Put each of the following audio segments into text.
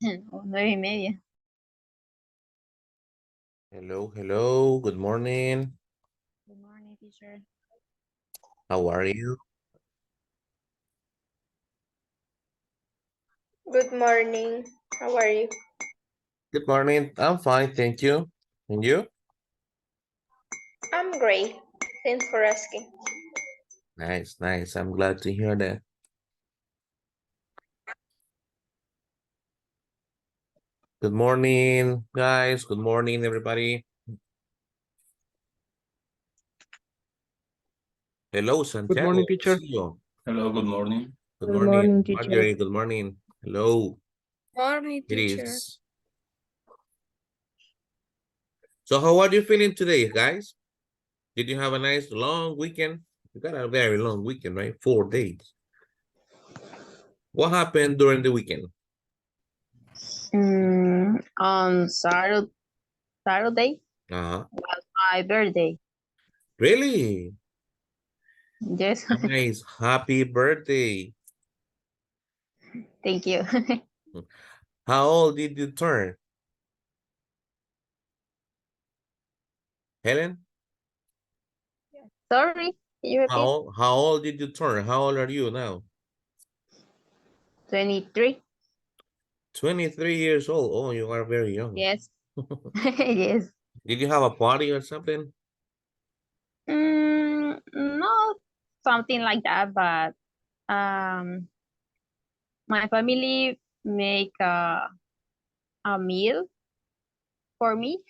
O 9:30. Hello, hello. Good morning. Good morning, teacher. How are you? Good morning. How are you? Good morning. I'm fine, thank you. And you? I'm great. Thanks for asking. Nice, nice. I'm glad to hear that. Good morning, guys. Good morning, everybody. Hello, Good Santiago. morning, I teacher. see you. Hello, good morning. Good Good morning, morning, teacher. Marjorie. Good morning. Hello. Morning, It teacher. is. So how are you feeling today, guys? Did you have a nice long weekend? You got a very long weekend, right? 4 days. What happened during the weekend? On Saturday Uh-huh. was my birthday. Really? Yes, Nice. Happy birthday. thank you. How old did you turn? Helen? Sorry, can you repeat? How old did you turn? How old are you now? 23. 23 years old. Oh, you are very young. Yes, yes. Did you have a party or something? Not something like that, but um, my family make a meal for me,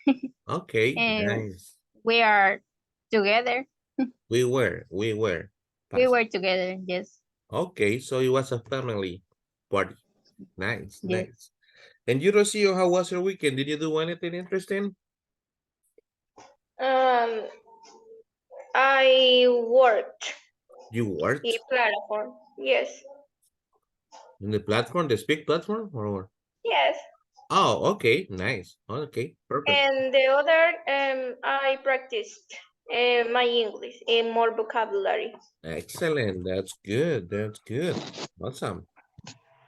Okay, and nice. we are together. We were. We Past. were together. Yes, Okay, so it was a family party. Nice, yes. nice. And you, Rocio, how was your weekend? Did you do anything interesting? Um, I worked You in worked platform. Yes, in the platform, the speak platform, or what? yes. Oh, okay, nice. Okay, perfect. And the other, I practiced my English and more vocabulary. Excellent. That's good. That's good. Awesome.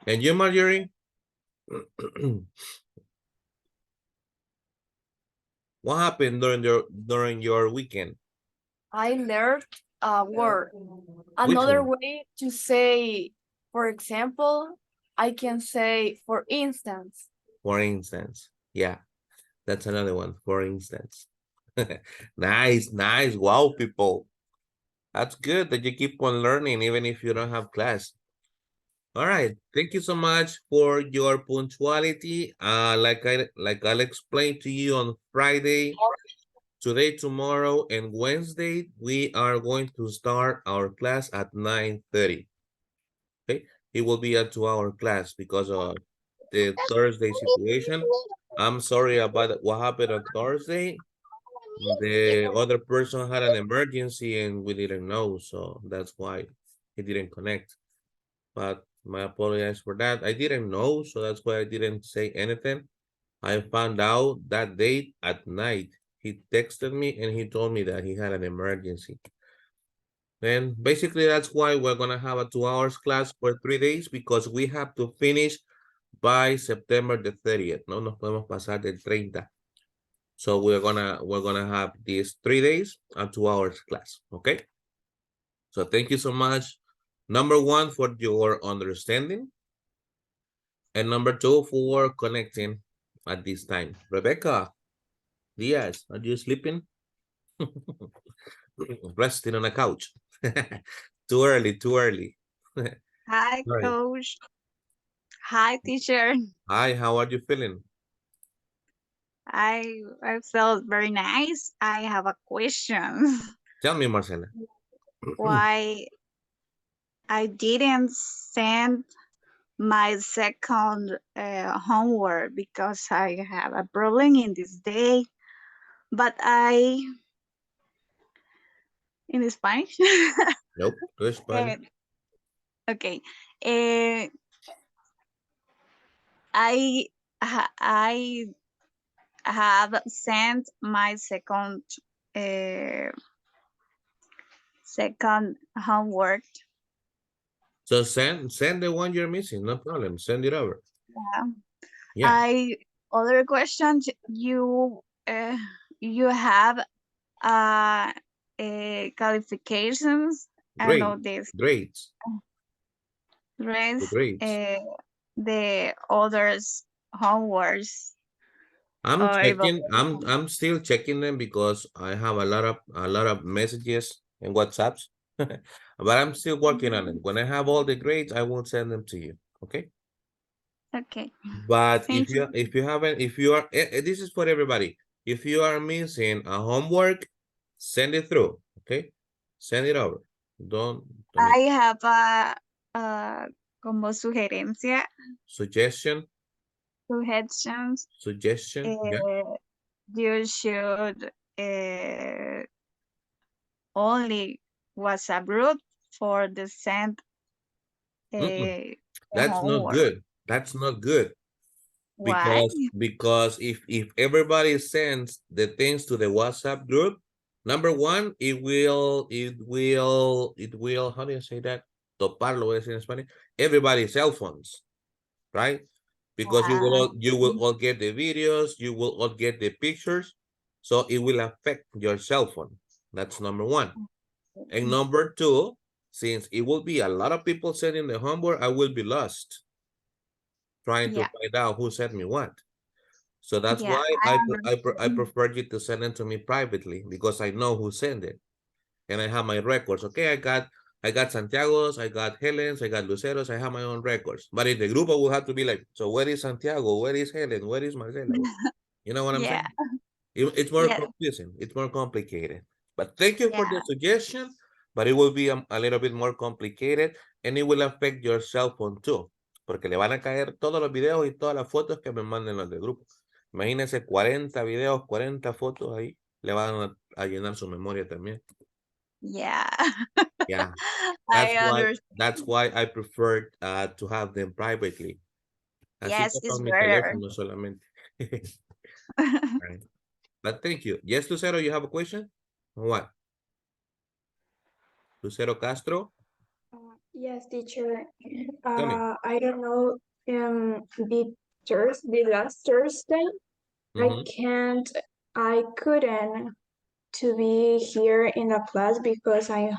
And you, Marjorie? What happened during your weekend? I learned a word. Which Another one? way to say, for example, I can say, for instance. For instance. Yeah, that's another one. For instance. Nice, nice. Wow, people. That's good that you keep on learning even if you don't have class. All right. Thank you so much for your punctuality. Like I'll explain to you on Friday, today, tomorrow, and Wednesday, we are going to start our class at 9:30. Okay, it will be a 2-hour class because of the Thursday situation. I'm sorry about what happened on Thursday. The other person had an emergency and we didn't know, so that's why he didn't connect. But my apologies for that. I didn't know, so that's why I didn't say anything. I found out that day at night. He texted me and he told me that he had an emergency. And basically, that's why we're gonna have a 2 hours class for 3 days because we have to finish by September the 30th. No nos podemos pasar del 30. So we're gonna have these 3 days and 2 hours class. Okay. So thank you so much. Number one for your understanding, and number two for connecting at this time. Rebecca Diaz, are you sleeping? Resting on a couch. Too early, too early. Hi, Right. coach. Hi, teacher. Hi, how are you feeling? I felt very nice. I have a question. Tell me, Marcela. Why I didn't send my second homework because I have a problem in this day. But I in Spanish. Nope, to Eh, Spanish. okay. Eh, I have sent my uh, second homework. So send the one you're missing, no problem. Send it over. Yeah. Yeah, other questions. You have qualifications. I don't know great, this grades, the race. grades. The others homeworks I'm or checking, evaluation. I'm still checking them because I have a lot of messages and WhatsApps. But I'm still working on it. When I have all the grades, I will send them to you. Okay. Okay, But thank you. if you are, this is for everybody. If you are missing a homework, send it through. Okay. Send it over. Don't, I mean, I have a como sugerencia, suggestion, suggestions. suggestion. Yeah. Uh, you should only WhatsApp group for the send Mm-mm. the That's not homework. good. That's not good. Why? Because if everybody sends the things to the WhatsApp group, number one, it will how do you say that? Topar, lo voy a decir en Spanish. Everybody's cell phones, right? Because Uh, you will all get the videos, you will all get the pictures, so it will affect your cell phone. That's number one. And number two, since it will be a lot of people sending the homework, I will be lost trying to yeah, find out who sent me what. So that's yeah, why I I understand. prefer you to send it to me privately because I know who sent it and I have my records. Okay, I got Santiago's, I got Helen's, I got Lucero's, I have my own records. But in the group, I will have to be like, so where is Santiago? Where is Helen? Where is Marcela? You know what I'm Yeah, saying? It's more yeah, confusing. It's more complicated. But thank you for yeah, the suggestion. But it will be a little bit more complicated and it will affect your cell phone too. Porque le van a caer todos los videos y todas las fotos que me manden los del grupo. Imagínense 40 videos, 40 fotos ahí. Le van a llenar su memoria también. yeah. Yeah. I That's why understand. that's why I prefer to have them privately. Así Yes, tocan it's mi better. teléfono solamente. Right. But thank you. Yes, Lucero, you have a question? What? Lucero Castro, Yes, teacher. tell me. I don't know. The last Thursday, I Mhm. can't. I couldn't to be here in a class because I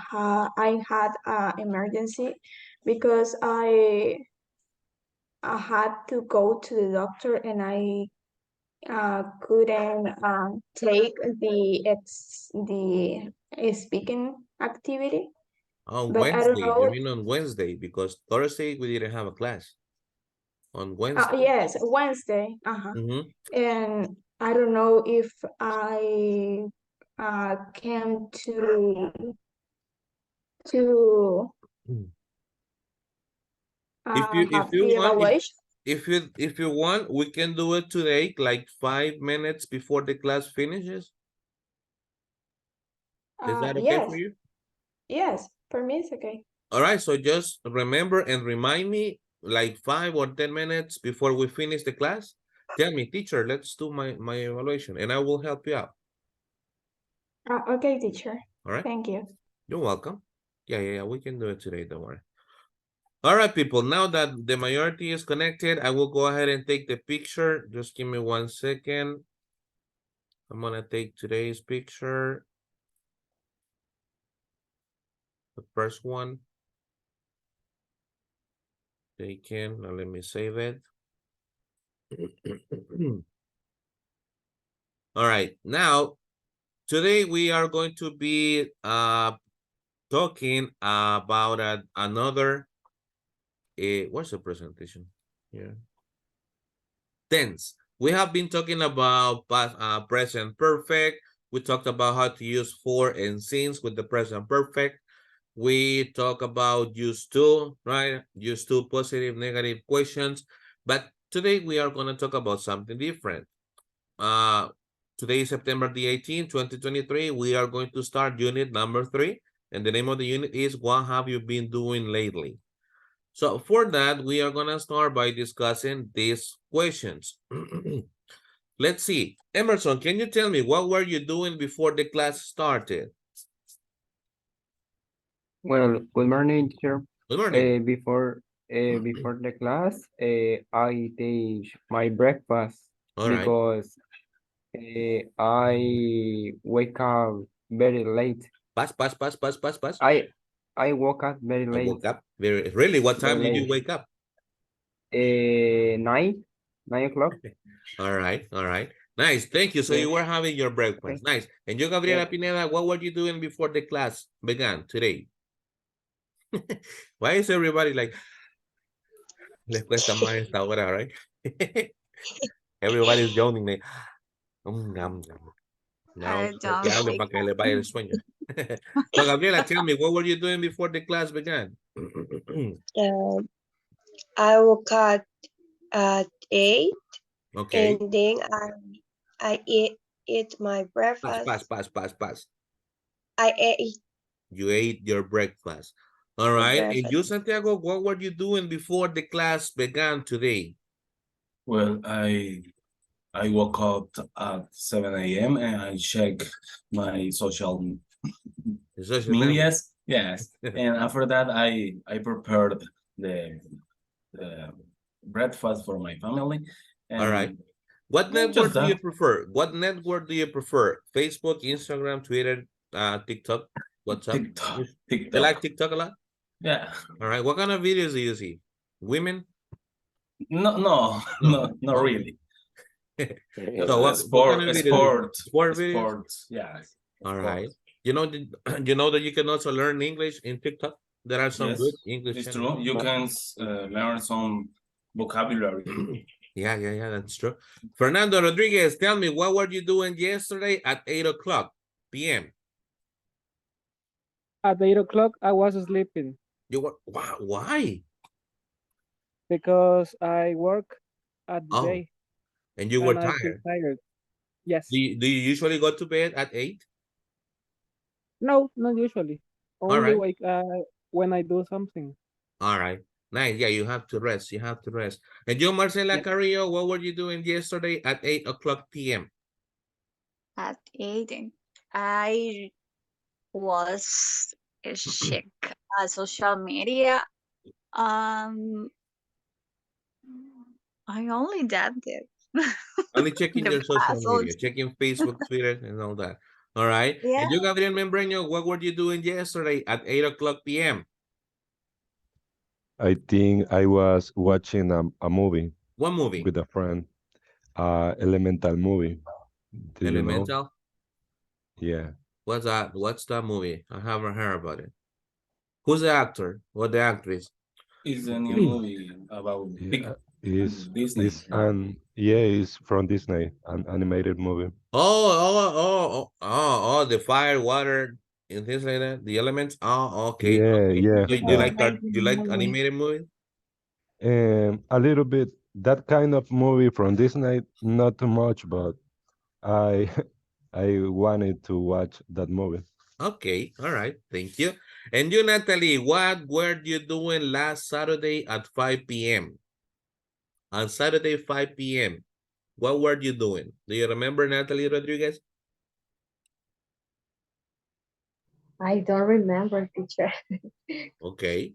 had an emergency because I had to go to the doctor and I couldn't take the speaking activity. On But I don't Wednesday, you know. mean on Wednesday, because Thursday we didn't have a class. On Wednesday. Yes, Wednesday. Mm-hmm. And I don't know if I came to If you if have you the want, evaluation. if you want, we can do it today, like 5 minutes before the class finishes. Is that okay for Yes, you? yes, for me it's okay. All right, so just remember and remind me like 5 or 10 minutes before we finish the class. Tell me, teacher, let's do my evaluation and I will help you out. Okay, teacher. All right, Thank you. you're welcome. Yeah, we can do it today, don't worry. All right, people, now that the majority is connected, I will go ahead and take the picture. Just give me 1 second. I'm gonna take today's picture. The first one. Taken, now let me save it. All right, now, today we are going to be talking about another, what's the presentation here? Tense. We have been talking about past, present perfect. We talked about how to use for and since with the present perfect. We talk about used to, right? Used to, positive, negative questions. But today we are going to talk about something different. Today is September the 18th, 2023. We are going to start unit number 3. And the name of the unit is What Have You Been Doing Lately? So for that, we are going to start by discussing these questions. Let's see. Emerson, can you tell me what were you doing before the class started? Well, good morning, teacher. Good morning. Before Before the class, I take my breakfast All right. because I wake up very late. Pass. I woke up very I late, woke up really. What very time did you late. wake up? 9 o'clock. All right. Nice. Thank you. So Yes. you were having your Okay. breakfast. Nice. And you, Gabriela Yeah. Pineda, what were you doing before the class began today? Why is everybody like, les cuesta más esta hora, right? Everybody's yawning. Like, nom. No, I don't que hable wake para que up. le vaya el sueño. So, Gabriela, tell me, what were you doing before the class began? I woke up at 8 Okay. and then I eat my breakfast. Pass. I ate You ate your breakfast. All the right. And breakfast. you, Santiago, what were you doing before the class began today? Well, I woke up at 7 a.m. and I check my social The social network. medias. Yes. And after that, I prepared the breakfast for my family. And All right. What yeah, network just do you that. prefer? What network do you prefer? Facebook, Instagram, Twitter, TikTok, WhatsApp? TikTok. You like TikTok a lot? Yeah. All right. What kind of videos do you see? Women? No, not Okay. really. So what kind of videos? Sport videos? Sports. Yeah. All right. You know, you know that you can also learn English in TikTok. There are some Yes, good English it's channels. true. You can learn some vocabulary. Yeah, that's true. Fernando Rodriguez, tell me, what were you doing yesterday at 8 o'clock p.m.? At 8 o'clock, I was sleeping You were, wow, why? because I work at the Oh, day and you were and I feel tired. tired. Yes. Do you usually go to bed at 8? No, not usually. All Only right. like when I do something. All right. Nice. Yeah, you have to rest. You have to rest. And you, Marcela Yep. Carrillo, what were you doing yesterday at 8 o'clock p.m.? At 8, I was check social media. I only did it. Only checking The your social media, puzzles. checking Facebook, Twitter, and all that. All right. Yeah. And you, Gabriel Membreño, what were you doing yesterday at 8 o'clock p.m.? I think I was watching a movie What movie? with a friend, Elemental movie. Do you know? Elemental? Yeah. What's that? What's that movie? I haven't heard about it. Who's the actor? What the actress? It's a new movie about big It's Disney. it's from Disney, an animated movie. The fire, water, and things like that. The elements. Oh, okay. Yeah. Do you like that? Do you like animated movies? A little bit that kind of movie from Disney, not too much, but I I wanted to watch that movie. Okay, all right, thank you. And you, Natalie, what were you doing last Saturday at 5 p.m.? On Saturday, 5 p.m., what were you doing? Do you remember, Natalie Rodriguez? I don't remember, teacher. Okay,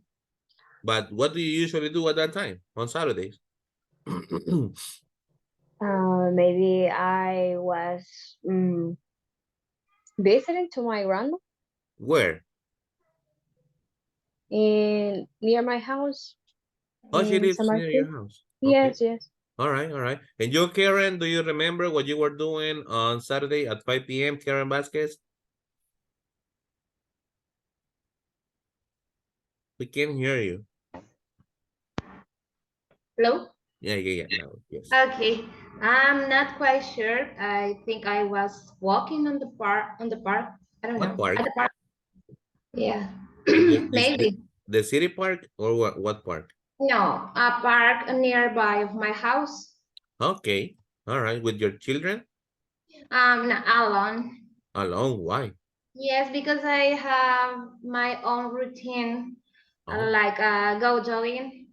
but what do you usually do at that time on Saturdays? Maybe I was visiting to my grandma Where? near my house. Oh, she in lives San near your Martin. house. Okay. Yes. All right. And you, Karen, do you remember what you were doing on Saturday at 5 p.m., Karen Vasquez? We can't hear you. Hello? Yeah, no, yes. Okay. I'm not quite sure. I think I was walking on the park I don't What know. park? At the park. Yeah. The Maybe. the city park or what park? No, a park nearby of my house. Okay. All right. With your children? Not alone. Alone? Why? Yes, because I have my own routine, Oh, like go jogging.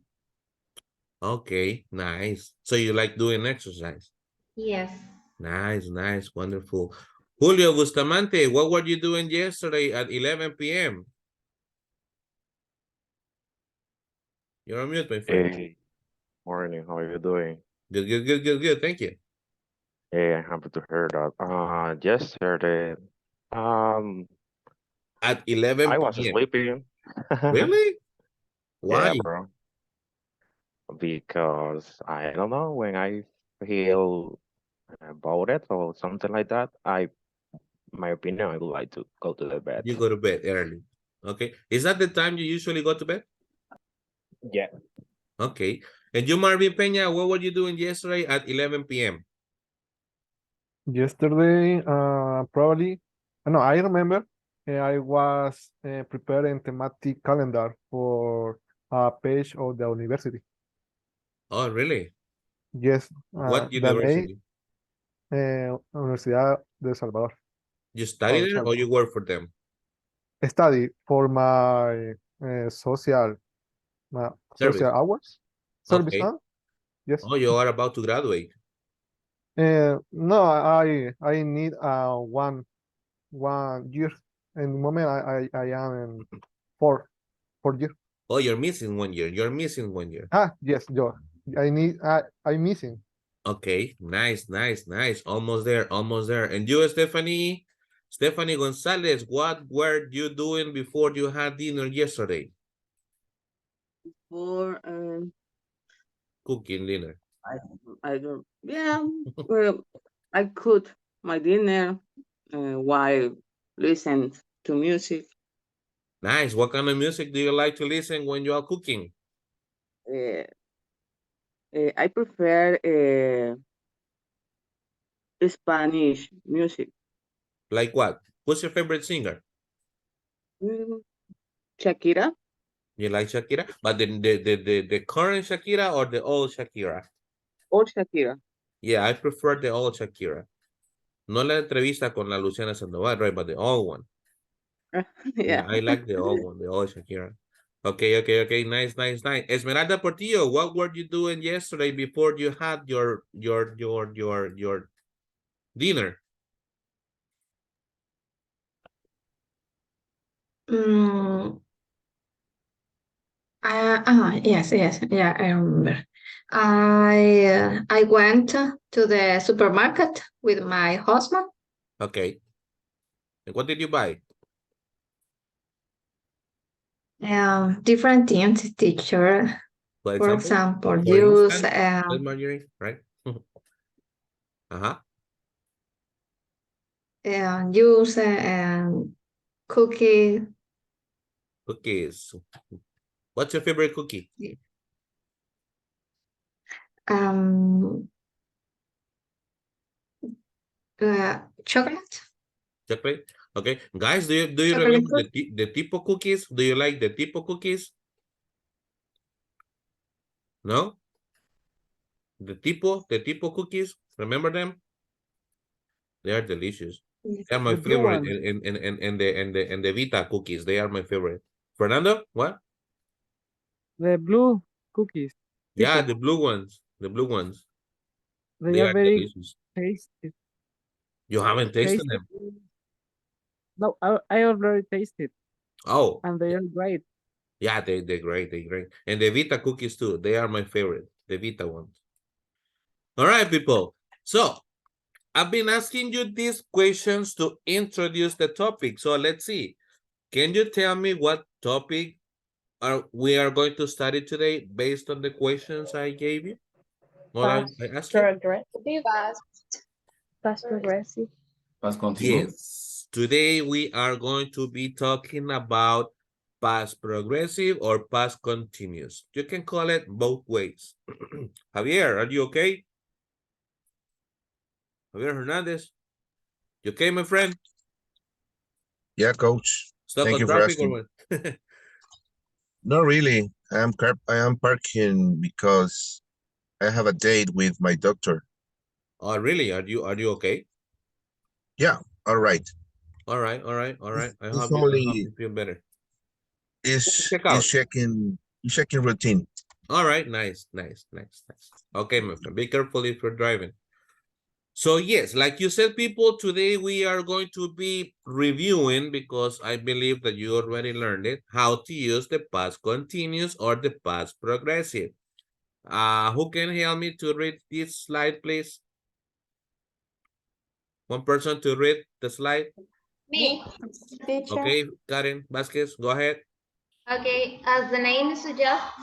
okay. Nice. So you like doing exercise? Yes. Nice. Wonderful. Julio Bustamante, what were you doing yesterday at 11 p.m.? You're on mute, my friend. Hey, morning. How are you doing? Good. Thank you. Hey, I'm happy to hear that. Yesterday, um, At 11 I was p.m. sleeping. Really? Yeah, Why? bro. Because I don't know when I feel about it or something like that. My opinion, I would like to go to the bed. You go to bed early. Okay. Is that the time you usually go to bed? Yeah. Okay. And you, Marvin Peña, what were you doing yesterday at 11 p.m.? Yesterday, probably, no, I remember I was preparing thematic calendar for a page of the university. Oh, really? Yes, What the day, university? Universidad de El Salvador, You study or there or Salvador. you work for them? Study for my social Service. hours, service, Okay. yes. Oh, you are about to graduate. No, I need one year. In the moment, I am in four years. Oh, you're missing 1 year. You're missing 1 year. Yes, yo. I'm missing. Okay. Nice. Almost there. And you, Stephanie? Stephanie Gonzalez, what were you doing before you had dinner yesterday? Or Cooking dinner. I don't. Yeah. Well, I cooked my dinner while listening to music. Nice. What kind of music do you like to listen when you are cooking? Uh, I prefer Spanish music. Like what? Who's your favorite singer? Mm, Shakira. You like Shakira? But the current Shakira or the old Shakira? Or Shakira. Yeah, I prefer the old Shakira. No la entrevista con la Luciana Sandoval, right? But the old one. Yeah, Yeah. I like the old one, the old Shakira. Okay. Nice. Esmeralda Portillo, what were you doing yesterday before you had your dinner? Mm, yes, yeah, I remember. I went to the supermarket with my husband. Okay. And what did you buy? Different things, teacher. For For example? example, For juice, instance, Marjorie, right? Uh-huh. juice and cookie. Cookies. What's your favorite cookie? Um, chocolate. Chocolate? Okay. Guys, do you Chocolate remember fruit. the tipo cookies? Do you like the tipo cookies? No? The tipo cookies? Remember them? They are delicious. They are my The blue favorite one. and the Vita cookies. They are my favorite. Fernando, what? The blue cookies. Yeah, Tipo. the blue ones. The blue ones. They They are are very delicious. tasty. You haven't tasted Tasty. them? No, I already tasted, Oh, and they are great. yeah, they're great. They're great. And the Vita cookies too. They are my favorite. The Vita ones. All right, people. So I've been asking you these questions to introduce the topic. So let's see. Can you tell me what topic we are going to study today based on the questions I gave you? Or I Past asked you? progressive. Past progressive. Past continuous. Yes. Today we are going to be talking about past progressive or past continuous. You can call it both ways. Javier, are you okay? Javier Hernandez, you okay, my friend? Yeah, coach. Stuck Thank on you for traffic or asking. what? Not really. I am parking because I have a date with my doctor. Oh, really? Are you okay? Yeah, all right. All right. I It's hope you only feel better. is Check is out. checking routine. All right, nice. Okay, my friend. Be careful if you're driving. So yes, like you said, people, today we are going to be reviewing, because I believe that you already learned it, how to use the past continuous or the past progressive. Who can help me to read this slide, please? One person to read the slide. Me. Teacher. Okay, Karen Vasquez, go ahead. Okay, as the name suggests,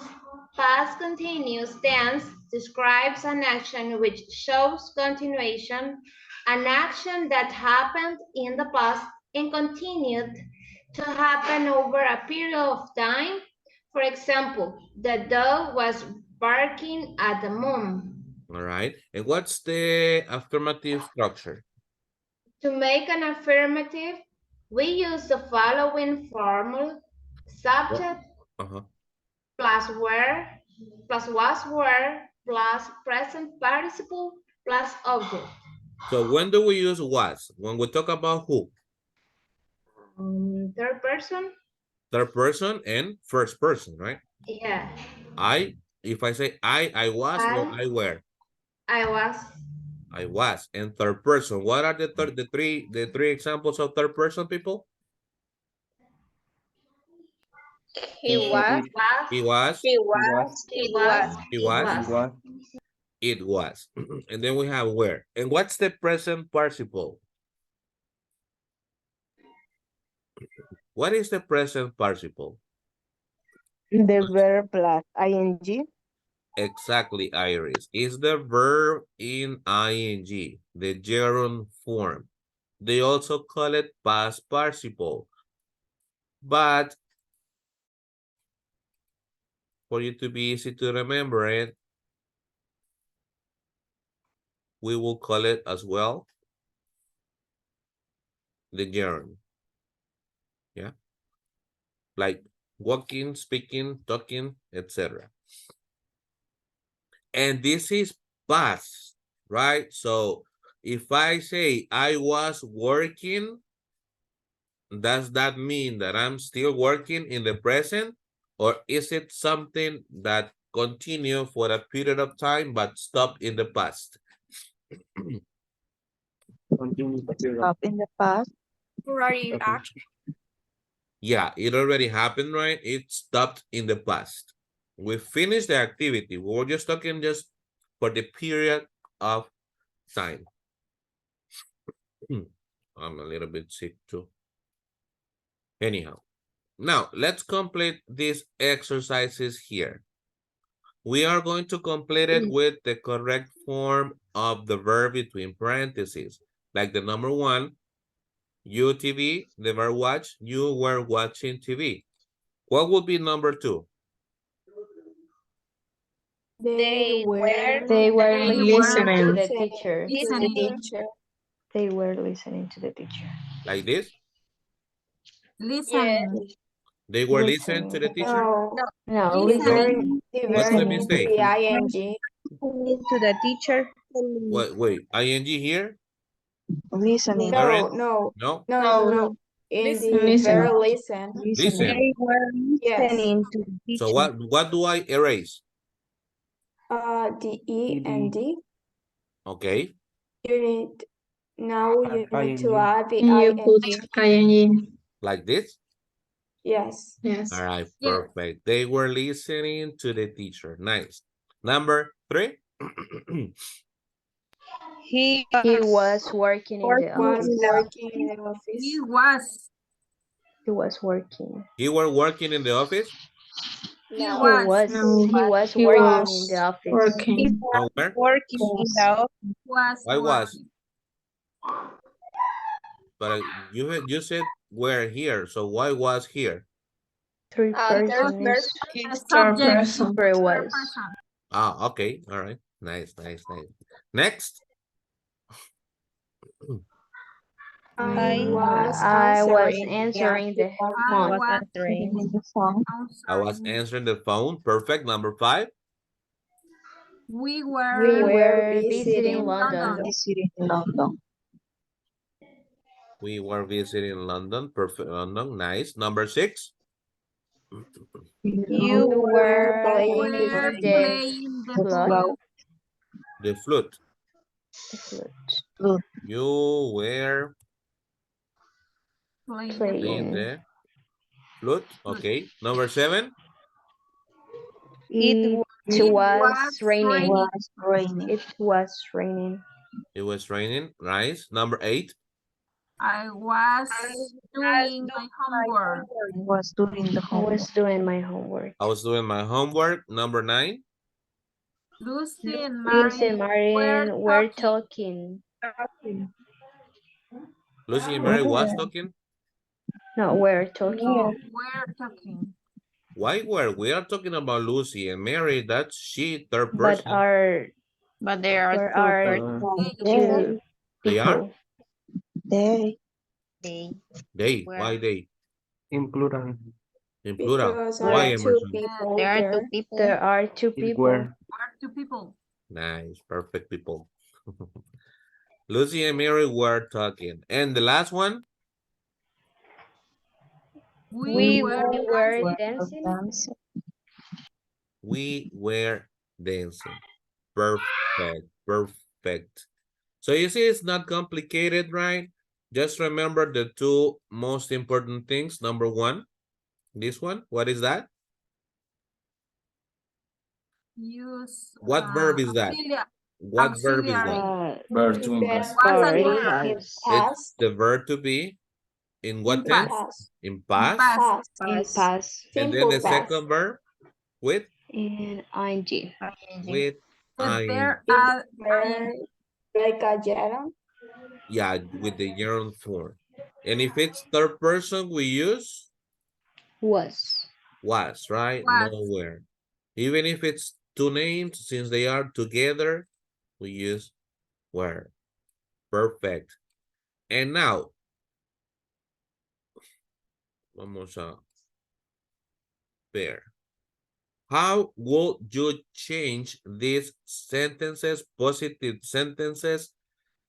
past continuous tense describes an action which shows continuation, an action that happened in the past and continued to happen over a period of time. For example, the dog was barking at the moon. All right, and what's the affirmative structure? To make an affirmative, we use the following formula: subject plus where, plus was where, plus present participle, plus object. So when do we use was? When we talk about who? Third person? Third person and first person, right? Yeah. If I say I was, or I were? I was. I was. And third person, what are the three examples of third person, people? He was. He was. He was. He was. He was. It was. And then we have where. And what's the present participle? What is the present participle? The verb plus ing. Exactly, Iris. Is the verb in ing, the gerund form. They also call it past participle. But for you to be easy to remember it, we will call it as well the gerund. Yeah. Like walking, speaking, talking, etc. And this is past, right? So if I say I was working, does that mean that I'm still working in the present? Or is it something that continue for a period of time but stop in the past? Up in the past. Already action. Yeah, it already happened, right? It stopped in the past. We finished the activity. We were just talking just for the period of time. I'm a little bit sick too. Anyhow, now let's complete these exercises here. We are going to complete it with the correct form of the verb between parentheses, like the number one, you TV, the verb watch, you were watching TV. What would be number two? They were listening to to the teacher. They were listening to the teacher. Like this? Listening. They were listening to the teacher? No, Listening. What's the mistake? The ing. Listening to the teacher. Wait, ing here? Listening. Karen? No. No? In the Listen. verb listen. Listen. They were Yes. listening to the teacher. So what do I erase? The E and D. Okay. You need to add the You put ing. ing. Like this? Yes. All right, perfect. They were listening to the teacher. Nice. Number three. He was working in the office. He was. He was working. You were working in the office? He He was. was working in the office. Working. No, where? Working in the office. Was. I was. But you said we're here, so why was here? Third person is Third person. was. Ah, okay. All right. Nice. Next. I was answering the phone. I was answering the phone. Perfect. Number five. We We were were visiting London. We were visiting London. Perfect. London. Nice. Number six. You were playing playing the the flute. The flute. The flute. You were Playing the playing Playing. the flute. Okay. Number 7. It was It was raining. raining. It was raining. It was raining. Nice. Number 8. I was doing my homework. I was doing the I homework. was doing my homework. I was doing my homework. Number 9. Lucy and Lucy and Mary were Marian were talking. Lucy and Mary was Where? talking. No, we're talking. Oh, we're talking. Why were we are talking about Lucy and Mary? That's she, third But person. But there are there two are persons. two They are? people. They. They. Where? Why they? In plural. In plural. Because Why, are two Emerson? people There are two there. people. There are two It people. were. Are two people. Nice. Perfect people. Lucy and Mary were talking. And the last one? We were were dancing. We were dancing. Perfect. Perfect. So you see, it's not complicated, right? Just remember the two most important things. Number 1, this one. What is that? use What verb is that? What verb is that? Verb to invest. What's a Sorry. verb? It's the verb to be in what In tense? past. In past. Past. In past. And then the second verb with? In ing. With But ing. there It's are there like a gerund. Yeah, with the gerund form. And if it's third person, we use? Was. Was, right? was. Nowhere. Even if it's two names, since they are together, we use were. Perfect. And now, vamos a ver. How would you change these sentences, positive sentences,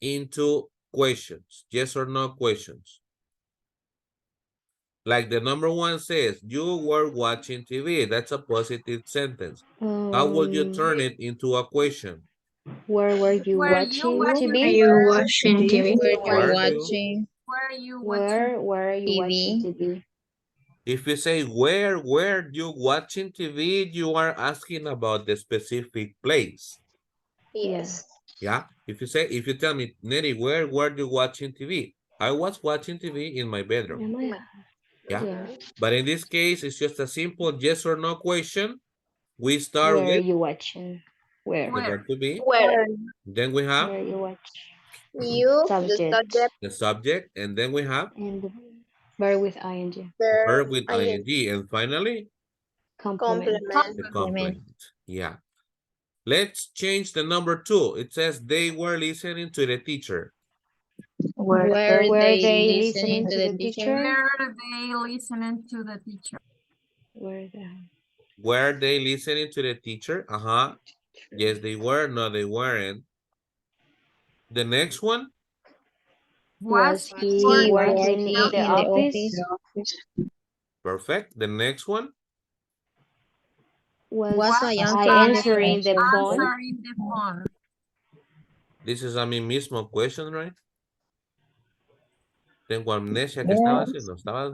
into questions? Yes or no questions? Like the number 1 says, you were watching TV. That's a positive sentence. How would you turn it into a question? Where were you Were you watching watching TV? TV? Were you Were you? watching Were you watching? Where are you watching TV? TV? If you say, where were you watching TV? You are asking about the specific place. Yes. Yeah. If you tell me, Neri, where were you watching TV? I was watching TV in my bedroom. Yeah. But in this case, it's just a simple yes or no question. We start Where are with you watching? Where? the verb to be. Where? Then we have Where you watch? You, the Subject. subject, the subject. And then we have And the verb with ing. verb with ing, ing. And finally, Complement. the complement. Yeah. Let's change the number 2. It says they were listening to the teacher. Were Were they they listening to the teacher? Were they listening to the teacher? Were they listening to the teacher? Yes, they were. No, they weren't. The next one? Was he working in the office? Perfect. The next one? Was I I answering answering the phone? Answering the phone. This is a mí mismo question, right? Tengo amnesia. ¿Qué estaba haciendo? Estaba...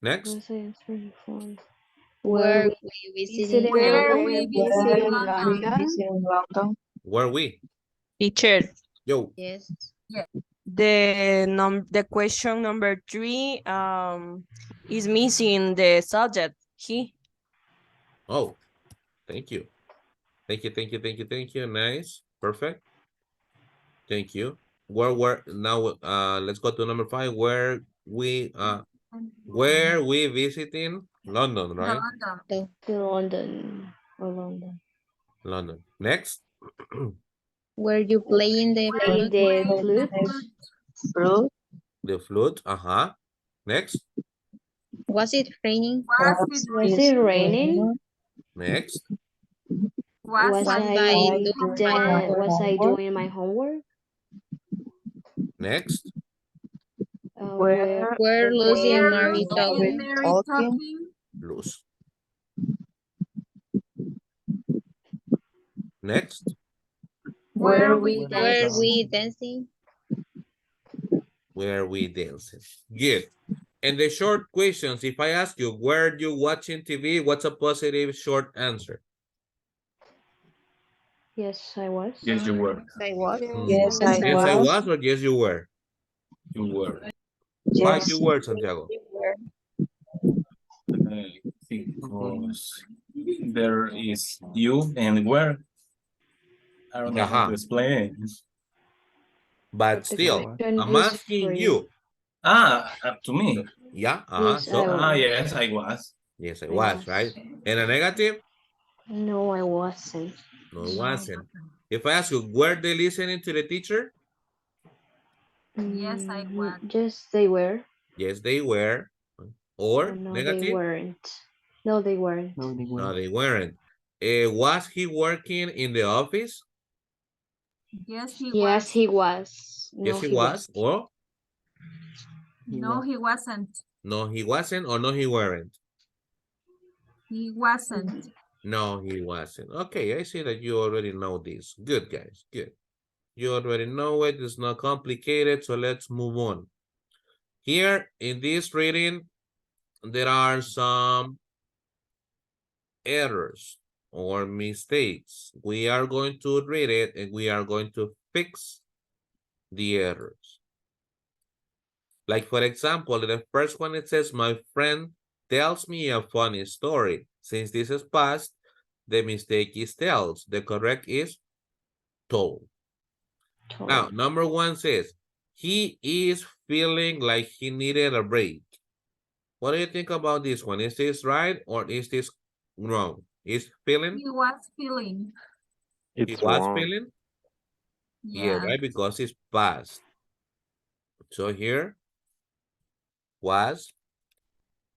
Next. Was I answering the phone? Were we visiting Were London? we visiting London? Were we? Teacher, Yo. Yes. the question number 3 is missing the subject. He. Oh, thank you. Thank you. Nice. Perfect. Thank you. Now let's go to number 5. Were we visiting London, right? London. London. London. Next. Were you playing the flute? The flute? The flute. Next. Was it raining? Was it raining? Next. Was I doing my homework? Next. Were Lucy and Mary talking? Luz. Next. Were we we dancing? Were we dancing? Good. And the short questions, if I ask you, were you watching TV? What's a positive short answer? Yes, I was. Yes, you were. I was. Yes, I Yes, I was. was, or yes, you were? You were. Why Yes, you were, Santiago? you were. Because there is you and where. I don't know how to explain it. But But the still, question I'm is for asking you. you. Up to me. Yeah, Yes, I so. was. Yes, I was. Yes, I I was, was. right? And a negative? No, I wasn't. No, it wasn't. If I ask you, were they listening to the teacher? Yes, I was. Yes, they were. Yes, they were. Oh, Or no, they negative? weren't. No, they weren't. No, they No, weren't. they weren't. Was he working in the office? Yes, he was. Yes, No, he he was. wasn't. Or No, he wasn't. no, he wasn't, or no, he weren't. He wasn't. No, he wasn't. Okay, I see that you already know this. Good, guys. Good. You already know it. It's not complicated, so let's move on. Here in this reading, there are some errors or mistakes. We are going to read it and we are going to fix the errors. Like, for example, the first one, it says, my friend tells me a funny story. Since this is past, the mistake is tells. The correct is told. Now, number one says, he is feeling like he needed a break. What do you think about this one? Is this right or is this wrong? Is feeling? He was feeling. He It's was wrong. feeling? Yeah, right, because it's past. So here, was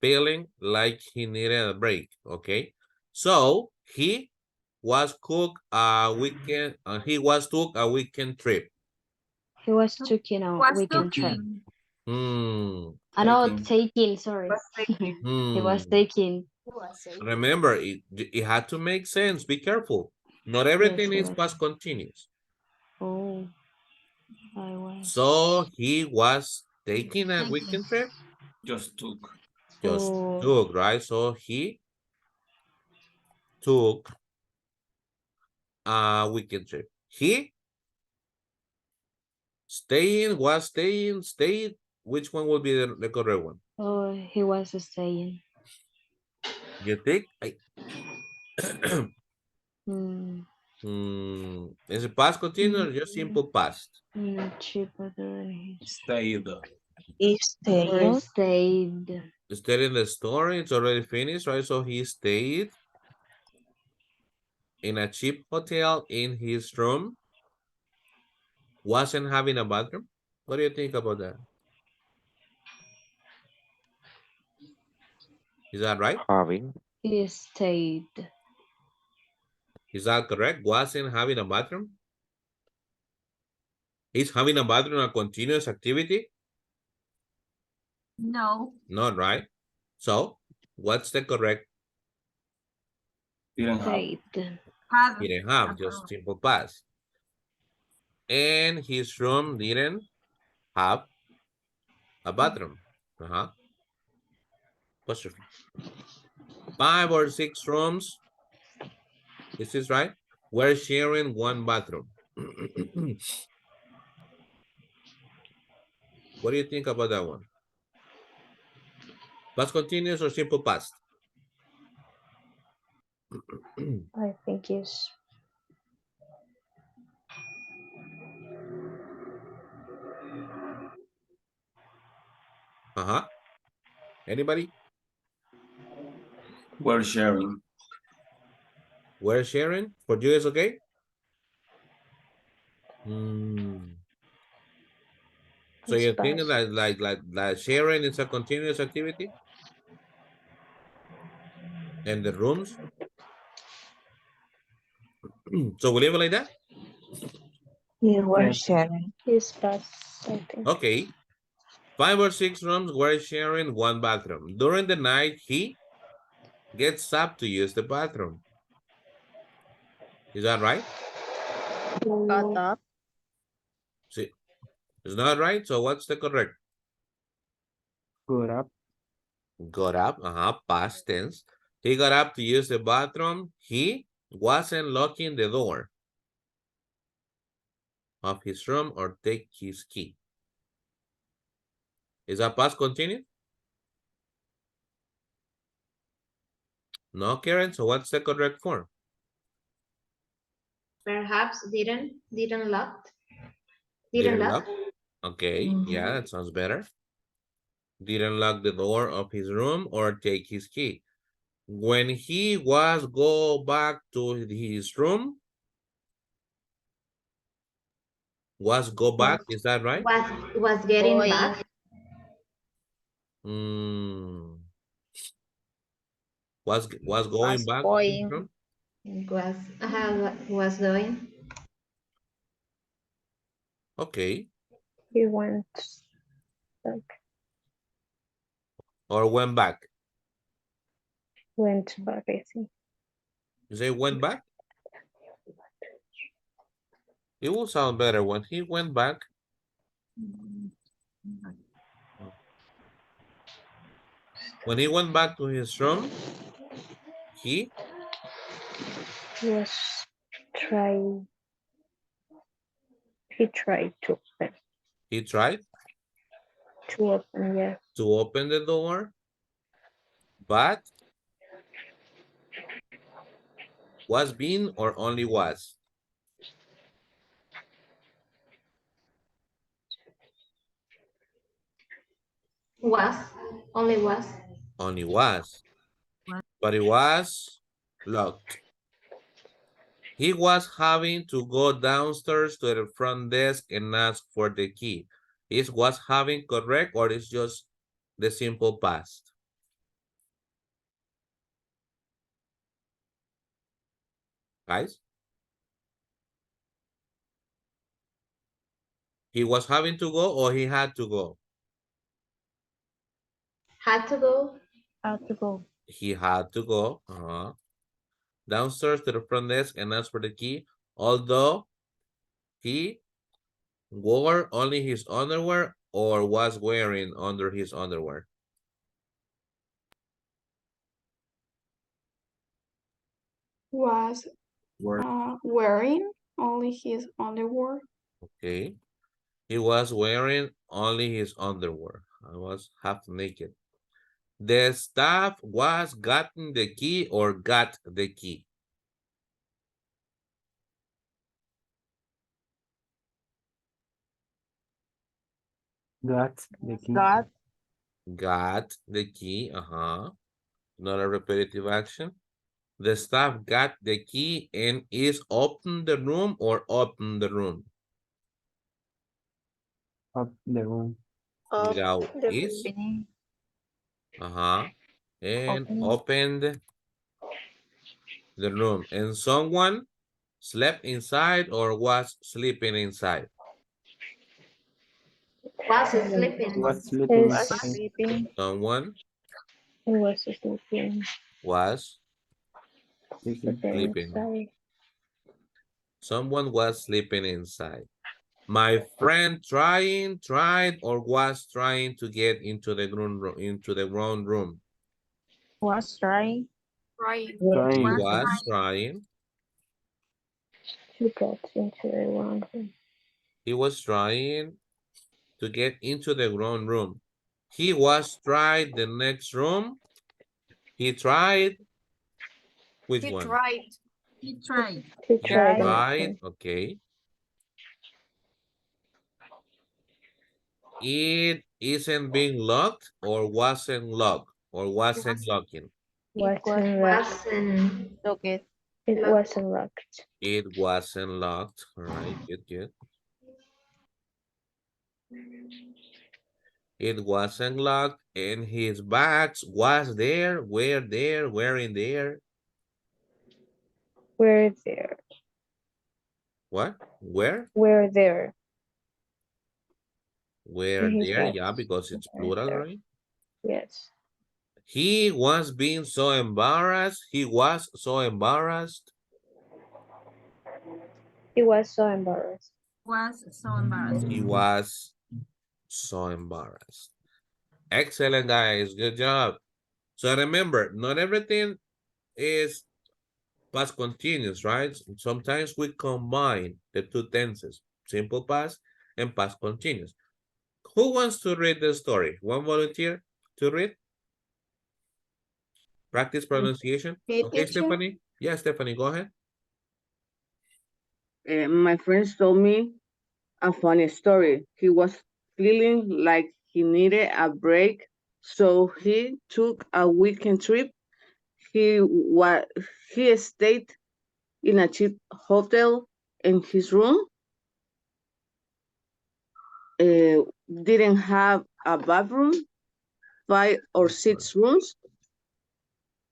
feeling like he needed a break, okay? So he was took a weekend, took a weekend trip. He was taking a weekend trip. No, taking, sorry. He was taking. Remember, it had to make sense. Be careful. Not everything is past continuous. Oh, I was. So he was taking a weekend trip? Just took. Just took, right? So he took a weekend trip. He stayed. Which one would be the correct one? Oh, he was staying. You think? Is it past continuous or just simple past? Cheaper than Stayed. Or stayed. Stayed in the story. It's already finished, right? So he stayed in a cheap hotel in his room. Wasn't having a bathroom. What do you think about that? Is that right? Having. He stayed. Is that correct? Wasn't having a bathroom? Is having a bathroom a continuous activity? No. Not right. So, what's the correct? Didn't have. He didn't have, just simple past. And his room didn't have a bathroom. Apostrophe. 5 or 6 rooms. This is right. We're sharing one bathroom. What do you think about that one? Past continuous or simple past? I think it's Anybody? We're sharing. We're sharing. For you, is okay? So you're thinking that like sharing is a continuous activity? And the rooms? So we leave it like that? You were Yes. sharing. his past, I think. Okay. 5 or 6 rooms were sharing one bathroom. During the night, he gets up to use the bathroom. Is that right? Got up. See, it's not right. So what's the correct? Got up. Got up. Past tense. He got up to use the bathroom. He wasn't locking the door of his room or take his key. Is that past continuous? No, Karen. So what's the correct form? Perhaps didn't lock. Didn't Didn't lock. lock. Okay, yeah, that sounds better. Didn't lock the door of his room or take his key. When he was go back to his room, was go back, is that right? Was getting Going. back. Mm, was going Was back to his going. room? Was going. Okay. He went back. Or went back. Went back, I think. You say went back? It will sound better when he went back. When he went back to his room, he Was trying. He tried to open. he tried To open, yeah. to open the door, but was being or only was? Was. Only was. Only was. But it was locked. He was having to go downstairs to the front desk and ask for the key. Is was having correct or is just the simple past? Guys? He was having to go or he had to go? Had to go. Had to go. He had to go downstairs to the front desk and ask for the key, although he wore only his underwear or was wearing under his underwear. Was wearing only his underwear. Okay. He was wearing only his underwear. I was half naked. The staff was gotten the key or got the key. Got the key. Got the key. Not a repetitive action. The staff got the key and is open the room or open the room. Up the room. Without is. And opened the room. And someone slept inside or was sleeping inside. Was sleeping. Was sleeping. Sleeping. Someone Was sleeping. was Sleeping. sleeping. Inside. Someone was sleeping inside. My friend tried or was trying to get into the ground room. Was trying. Right. He Trying. was trying. He got into the wrong room. He was trying to get into the ground room. He was tried the next room. He tried. Which He one? tried. He He tried the next tried. one. Okay. It isn't being locked or wasn't locked or wasn't locking. Wasn't locked. Wasn't. Okay. It wasn't locked. It wasn't locked. All right, good. It wasn't locked and his bags was there, where there, wearing there. We're there. What? Where? We're there. Where His there, bags yeah, because it's were plural, there. right? Yes. He was being so embarrassed. He was so embarrassed. He was so embarrassed. Was so embarrassed. He was so embarrassed. Excellent, guys. Good job. So remember, not everything is past continuous, right? Sometimes we combine the two tenses, simple past and past continuous. Who wants to read the story? One volunteer to read? Practice pronunciation. Okay, teacher. Stephanie? Yeah, Stephanie, go ahead. My friends told me a funny story. He was feeling like he needed a break, so he took a weekend trip. He he stayed in a cheap hotel, and his room didn't have a bathroom. 5 or 6 rooms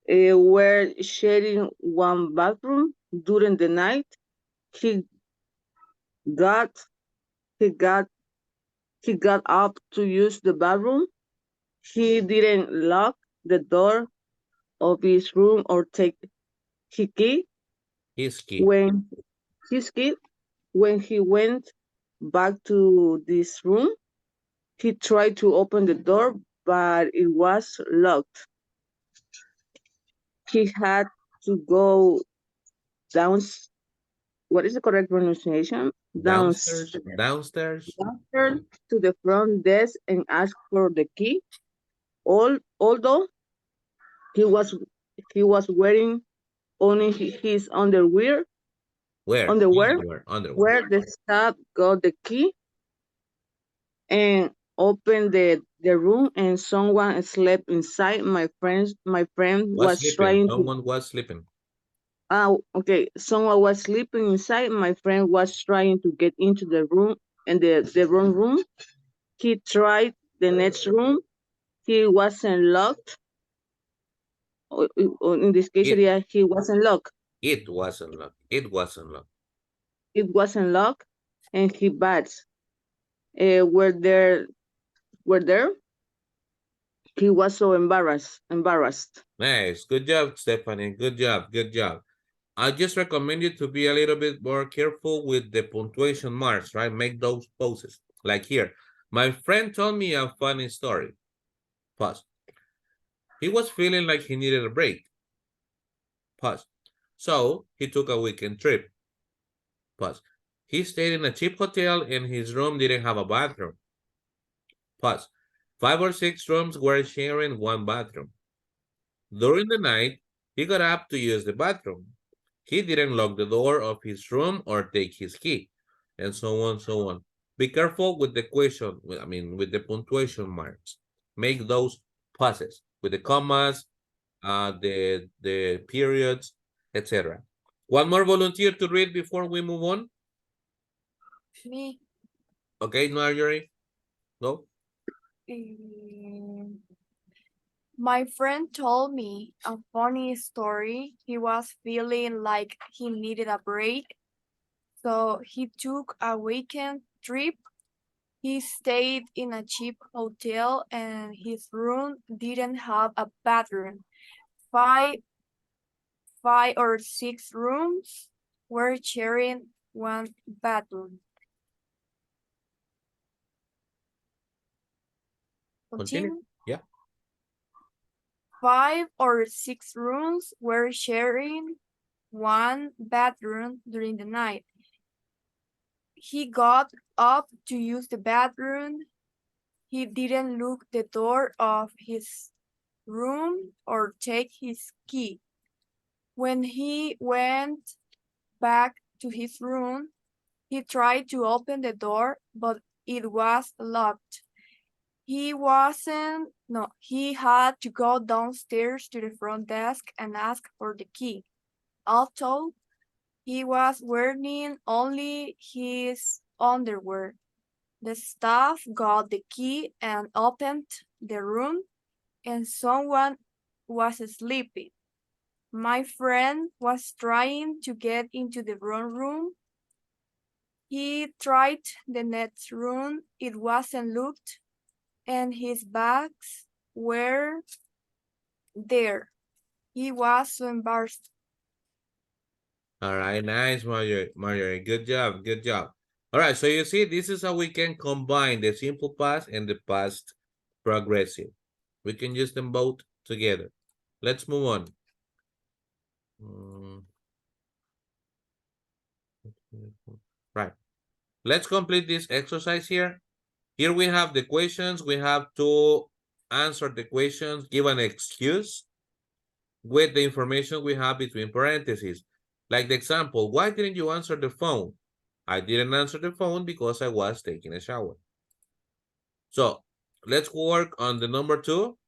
were sharing one bathroom. During the night, he got he got he got up to use the bathroom. He didn't lock the door of his room or take his key. His key. When his key, when he went back to this room, he tried to open the door, but it was locked. He had to go down. What is the correct pronunciation? Downstairs. Downstairs to the front desk and ask for the key. Although he was wearing only his underwear, Where? underwear, Underwear. where the staff got the key and opened the room, and someone slept inside. My friend Was was sleeping. trying to. Someone was sleeping. Okay. Someone was sleeping inside. My friend was trying to get into the room, and the wrong room. He tried the next room. He wasn't locked. Or in this case, he wasn't locked. It wasn't locked. It wasn't locked. It wasn't locked, and his bats were there. Were there. He was so embarrassed. Nice. Good job, Stephanie. Good job. Good job. I just recommend you to be a little bit more careful with the punctuation marks, right? Make those pauses. Like here. My friend told me a funny story. Pause. He was feeling like he needed a break. Pause. So he took a weekend trip. Pause. He stayed in a cheap hotel and his room didn't have a bathroom. Pause. 5 or 6 rooms were sharing one bathroom. During the night, he got up to use the bathroom. He didn't lock the door of his room or take his key, and so on, so on. Be careful with the question, with the punctuation marks. Make those pauses with the commas, the periods, etc. One more volunteer to read before we move on. Me. Okay, Marjorie, go. My friend told me a funny story. He was feeling like he needed a break, so he took a weekend trip. He stayed in a cheap hotel and his room didn't have a bathroom. 5 or 6 rooms were sharing one bathroom. Continue. Yeah. 5 or 6 rooms were sharing one bathroom during the night. He got up to use the bathroom. He didn't lock the door of his room or take his key. When he went back to his room, he tried to open the door, but it was locked. He had to go downstairs to the front desk and ask for the key. Although he was wearing only his underwear, the staff got the key and opened the room, and someone was sleeping. My friend was trying to get into the wrong room. He tried the next room. It wasn't locked, and his bags were there. He was so embarrassed. All right, nice, Marjorie. Good job, good job. All right, so you see, this is how we can combine the simple past and the past progressive. We can use them both together. Let's move on. Right. Let's complete this exercise here. Here we have the questions. We have to answer the questions, give an excuse with the information we have between parentheses. Like the example, why didn't you answer the phone? I didn't answer the phone because I was taking a shower. So let's work on the number 2.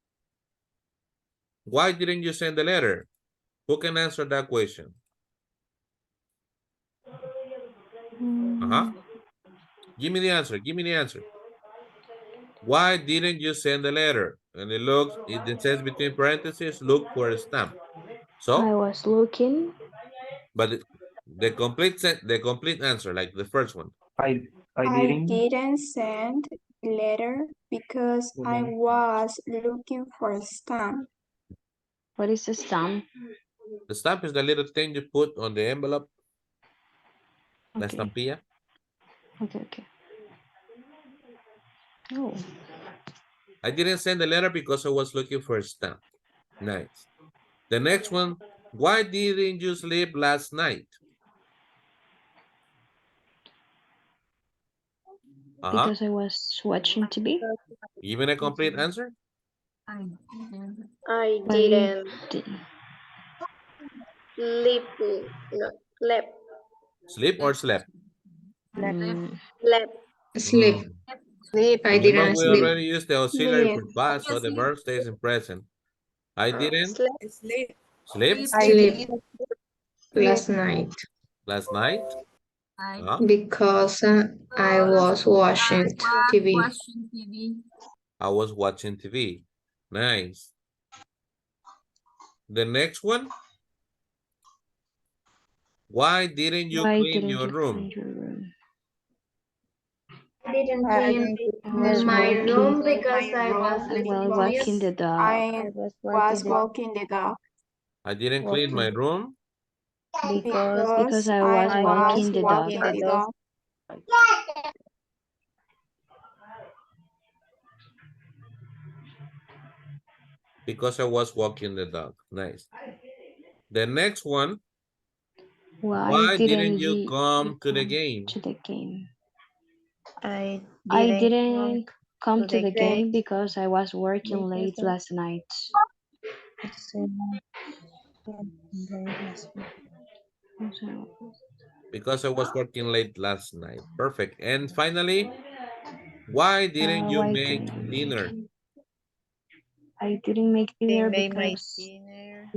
Why didn't you send the letter? Who can answer that question? Give me the answer. Give me the answer. Why didn't you send the letter? And it says between parentheses, look for a stamp. So I was looking. but the complete answer, like the first one. I I didn't. didn't send letter because I was looking for a stamp. What is a stamp? The stamp is the little thing you put on the envelope. La Okay. estampilla. Okay. Oh. I didn't send the letter because I was looking for a stamp. Nice. The next one, why didn't you sleep last night? Because I was watching TV. Even a complete answer? I I didn't didn't. sleep. No, slept. Sleep or slept? Slept. Sleep. Sleep. I Remember, didn't we sleep. already used the auxiliary for past, so the verb stays in present. I didn't Sleep. sleep Sleep last night last night. because I was watching TV. I was watching TV. Nice. The next one. Why didn't you clean your room? I didn't clean I was my room walking. because I was listening to Walking the music. dog. I was walking the dog I didn't clean my room Because I I was was walking the dog. walking the dog. because I was walking the dog. Nice. The next one. Why didn't you come to the game? To the game. I I didn't didn't come to the game game because I was working late last night. Because I was working late last night. Perfect. And finally, why didn't you Why make didn't you dinner? I didn't make dinner made my because dinner.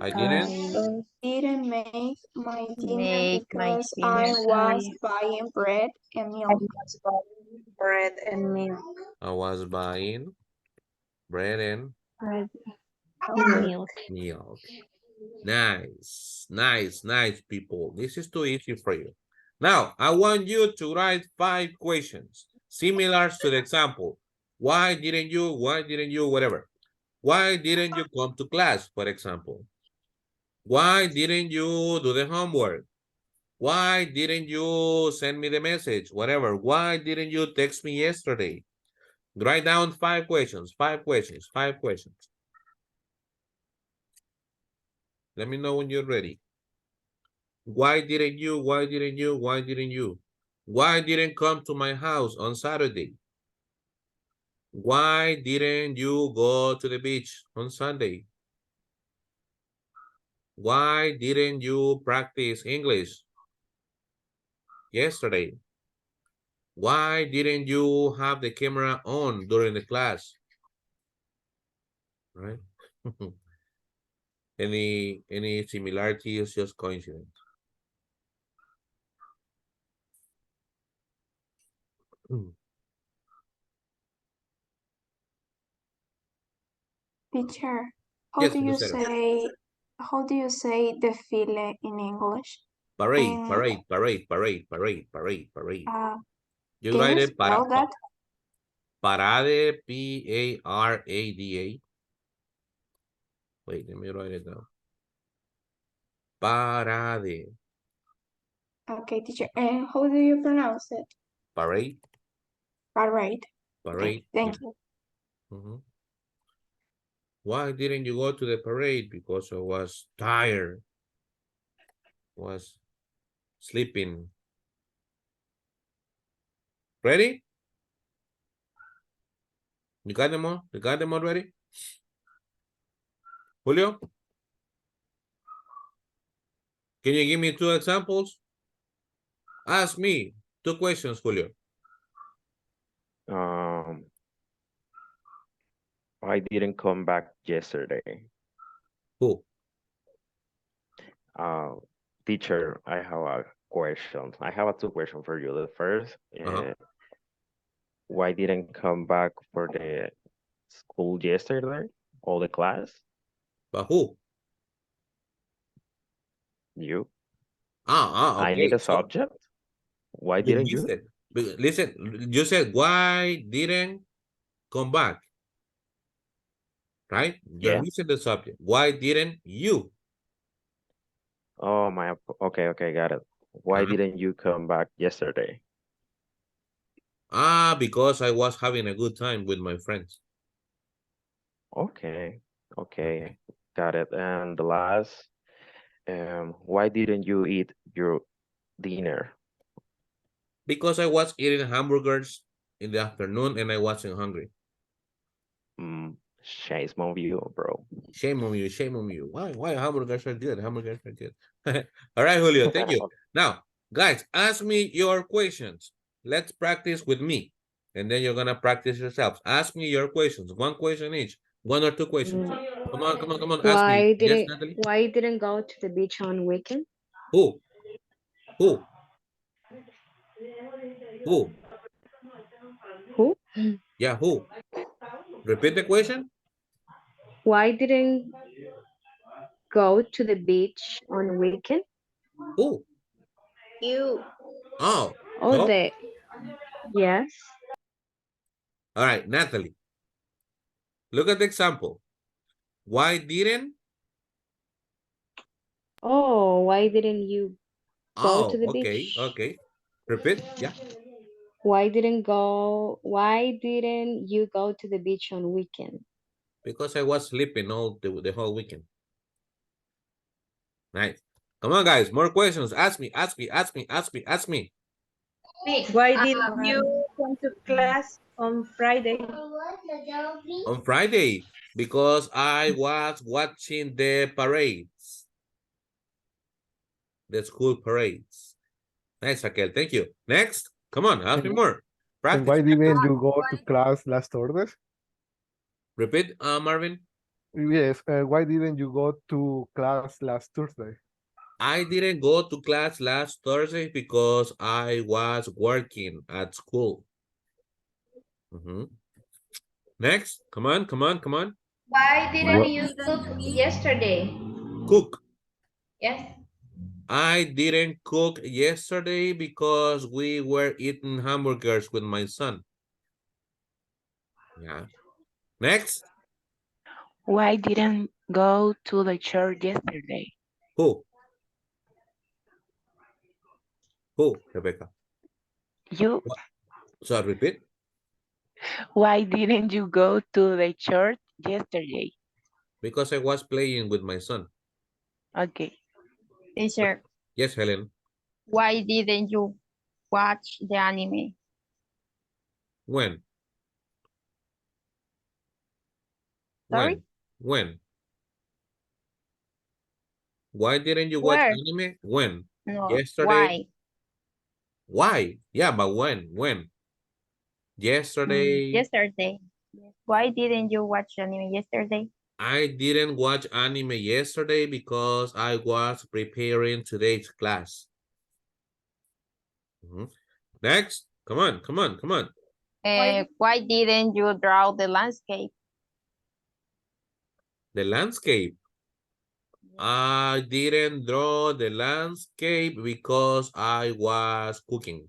I didn't. I didn't make my dinner Make my because I dinner. was buying bread and milk. Bread and milk. I was buying bread and bread and milk. milk. Nice, nice, nice, people. This is too easy for you. Now, I want you to write 5 questions similar to the example. Why didn't you, whatever. Why didn't you come to class, for example? Why didn't you do the homework? Why didn't you send me the message? Whatever. Why didn't you text me yesterday? Write down 5 questions, 5 questions, 5 questions. Let me know when you're ready. Why didn't you? Why didn't you? Why didn't you? Why didn't come to my house on Saturday? Why didn't you go to the beach on Sunday? Why didn't you practice English yesterday? Why didn't you have the camera on during the class? Right? Any similarity is just coincidence. Teacher, Yes, how Lucero. do you say desfile in English? Parade, In, parade, parade, parade, parade, parade, parade. You can write you it spell that? Parade, P-A-R-A-D-A. Wait, let me write it down. Parade. Okay, teacher. And how do you pronounce it? Parade. Parade. Okay, Parade. thank Yeah. you. Mhm. Why didn't you go to the parade? Because I was tired. Was sleeping. Ready? You got them all? You got them already? Julio? Can you give me 2 examples? Ask me 2 questions, Julio. I didn't come back yesterday. Who? Teacher, I have a question. I have a 2 questions for you. The first, why didn't come back for the school yesterday? All the class? But who? You. I need Okay. a subject. Why You didn't missed you? it. Listen, you said, why didn't come back? Right? You're Yeah. missing the subject. Why didn't you? Oh my. Okay, got it. Why didn't you come back yesterday? Because I was having a good time with my friends. Okay, got it. And the last, why didn't you eat your dinner? Because I was eating hamburgers in the afternoon and I wasn't hungry. Shame on you, bro. Shame on you, shame on you. Why hamburgers are good? Hamburgers are good. All right, Julio, thank you. Now, guys, ask me your questions. Let's practice with me. And then you're gonna practice yourselves. Ask me your questions. 1 question each. 1 or 2 questions. Come on, come on, come on. Ask me. Yes, Natalie? Why didn't go to the beach on weekend? Who? Who? Who? Who? Yeah, who? Repeat the question. Why didn't go to the beach on weekend? Who? You. Oh, Oh, so, yes. all right, Natalie. Look at the example. Why didn't? Oh, why didn't you go to Oh, the okay, beach? okay. Repeat, yeah. Why didn't you go to the beach on weekend? Because I was sleeping all the whole weekend. Nice. Come on, guys. More questions. Ask me, ask me, ask me, ask me, ask me. Why didn't you come to class on Friday? On Friday, because I was watching the parades. The school parades. Nice, Raquel. Thank you. Next. Come on, ask me more. And Practice. why didn't you go to class last Thursday? Repeat, Marvin. Yes, why didn't you go to class last Thursday? I didn't go to class last Thursday because I was working at school. Next, come on, come on, come on. Why didn't What? you cook yesterday? Cook. Yes. I didn't cook yesterday because we were eating hamburgers with my son. Yeah. Next. Why didn't go to the church yesterday? Who? Who, Rebecca? You. What? So repeat. Why didn't you go to the church yesterday? Because I was playing with my son. Okay. Teacher, Yes, Helen. why didn't you watch the anime? When? Sorry? When? Why didn't you watch Where? anime? When? No, Yesterday? why? Why? Yeah, but when? When? Yesterday? Yesterday. Why didn't you watch anime yesterday? I didn't watch anime yesterday because I was preparing today's class. Next, come on, come on, come on. Why didn't you draw the landscape? The landscape. I didn't draw the landscape because I was cooking.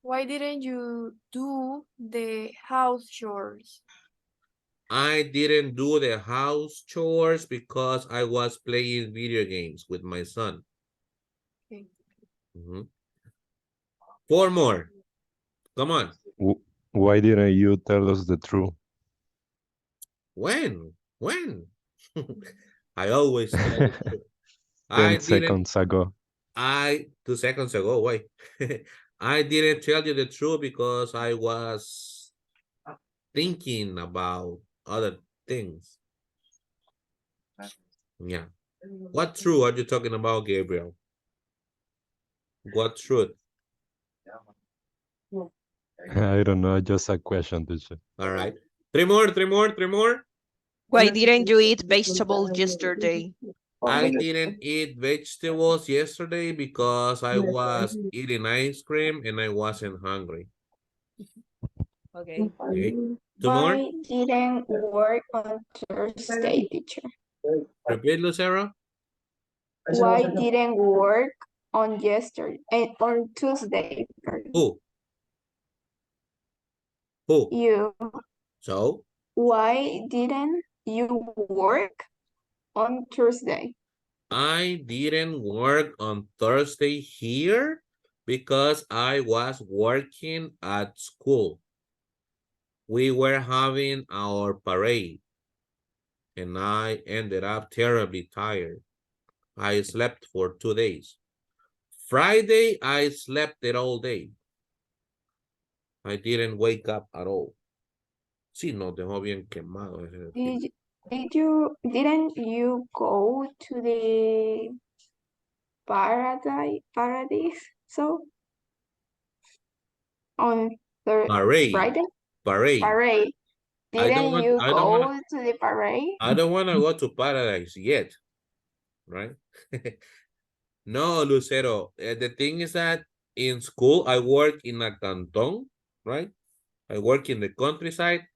Why didn't you do the house chores? I didn't do the house chores because I was playing video games with my son. Okay. Mhm. 4 more. Come on. Why didn't you tell us the truth? When? When? I always tell the truth. 10 seconds ago. 2 seconds ago, wait. I didn't tell you the truth because I was thinking about other things. Yeah. What truth are you talking about, Gabriel? What truth? I don't know, just a question, teacher. All right. 3 more, 3 more, 3 more. Why didn't you eat vegetables yesterday? I didn't eat vegetables yesterday because I was eating ice cream and I wasn't hungry. Okay. Okay. 2 more. I didn't work on Thursday, teacher. Repeat, Lucero. Why didn't work on yesterday on Tuesday? Who? Who? You. So? Why didn't you work on Thursday? I didn't work on Thursday here because I was working at school. We were having our parade and I ended up terribly tired. I slept for 2 days. Friday, I slept it all day. I didn't wake up at all. Sí, nos dejó bien quemado ese tipo. Didn't you go to the paradise so on Parade. Friday? Parade. Parade. I don't Didn't want you I don't go wanna to the parade? I don't wanna go to paradise yet. Right? No, Lucero. The thing is that in school I work in a canton, right? I work in the countryside.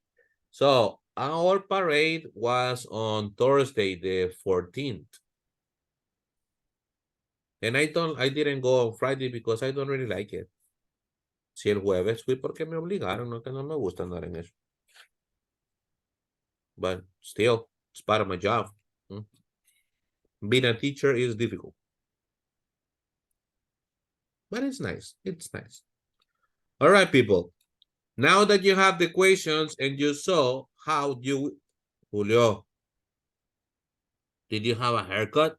So our parade was on Thursday, the 14th. And I didn't go on Friday because I don't really like it. Si el jueves fui porque me obligaron, no que no me gusta andar en eso. But still, it's part of my job. Being a teacher is difficult. But it's nice. It's nice. All right, people. Now that you have the questions and you saw how you... Julio, did you have a haircut?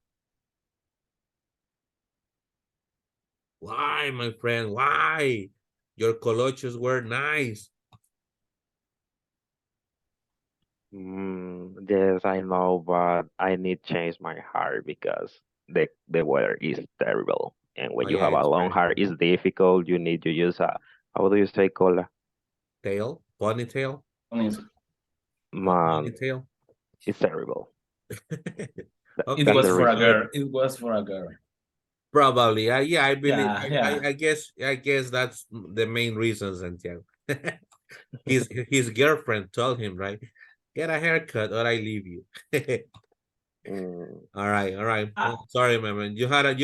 Why, my friend? Why? Your colochos were nice. Yes, I know, but I need to change my hair because the weather is terrible. And when Oh, you yeah, have a it's long very hair, cold. it's difficult. You need to use a, how do you say, cola? Tail? Ponytail? Man, Ponytail? it's terrible. Okay. It That's was the for a reason. girl. It was for a girl. Probably. Yeah, I believe. Yeah, yeah. I guess that's the main reason, Santiago. His girlfriend told him, right? Get a haircut or I leave you. All right, all right. Oh, sorry, my man. You had a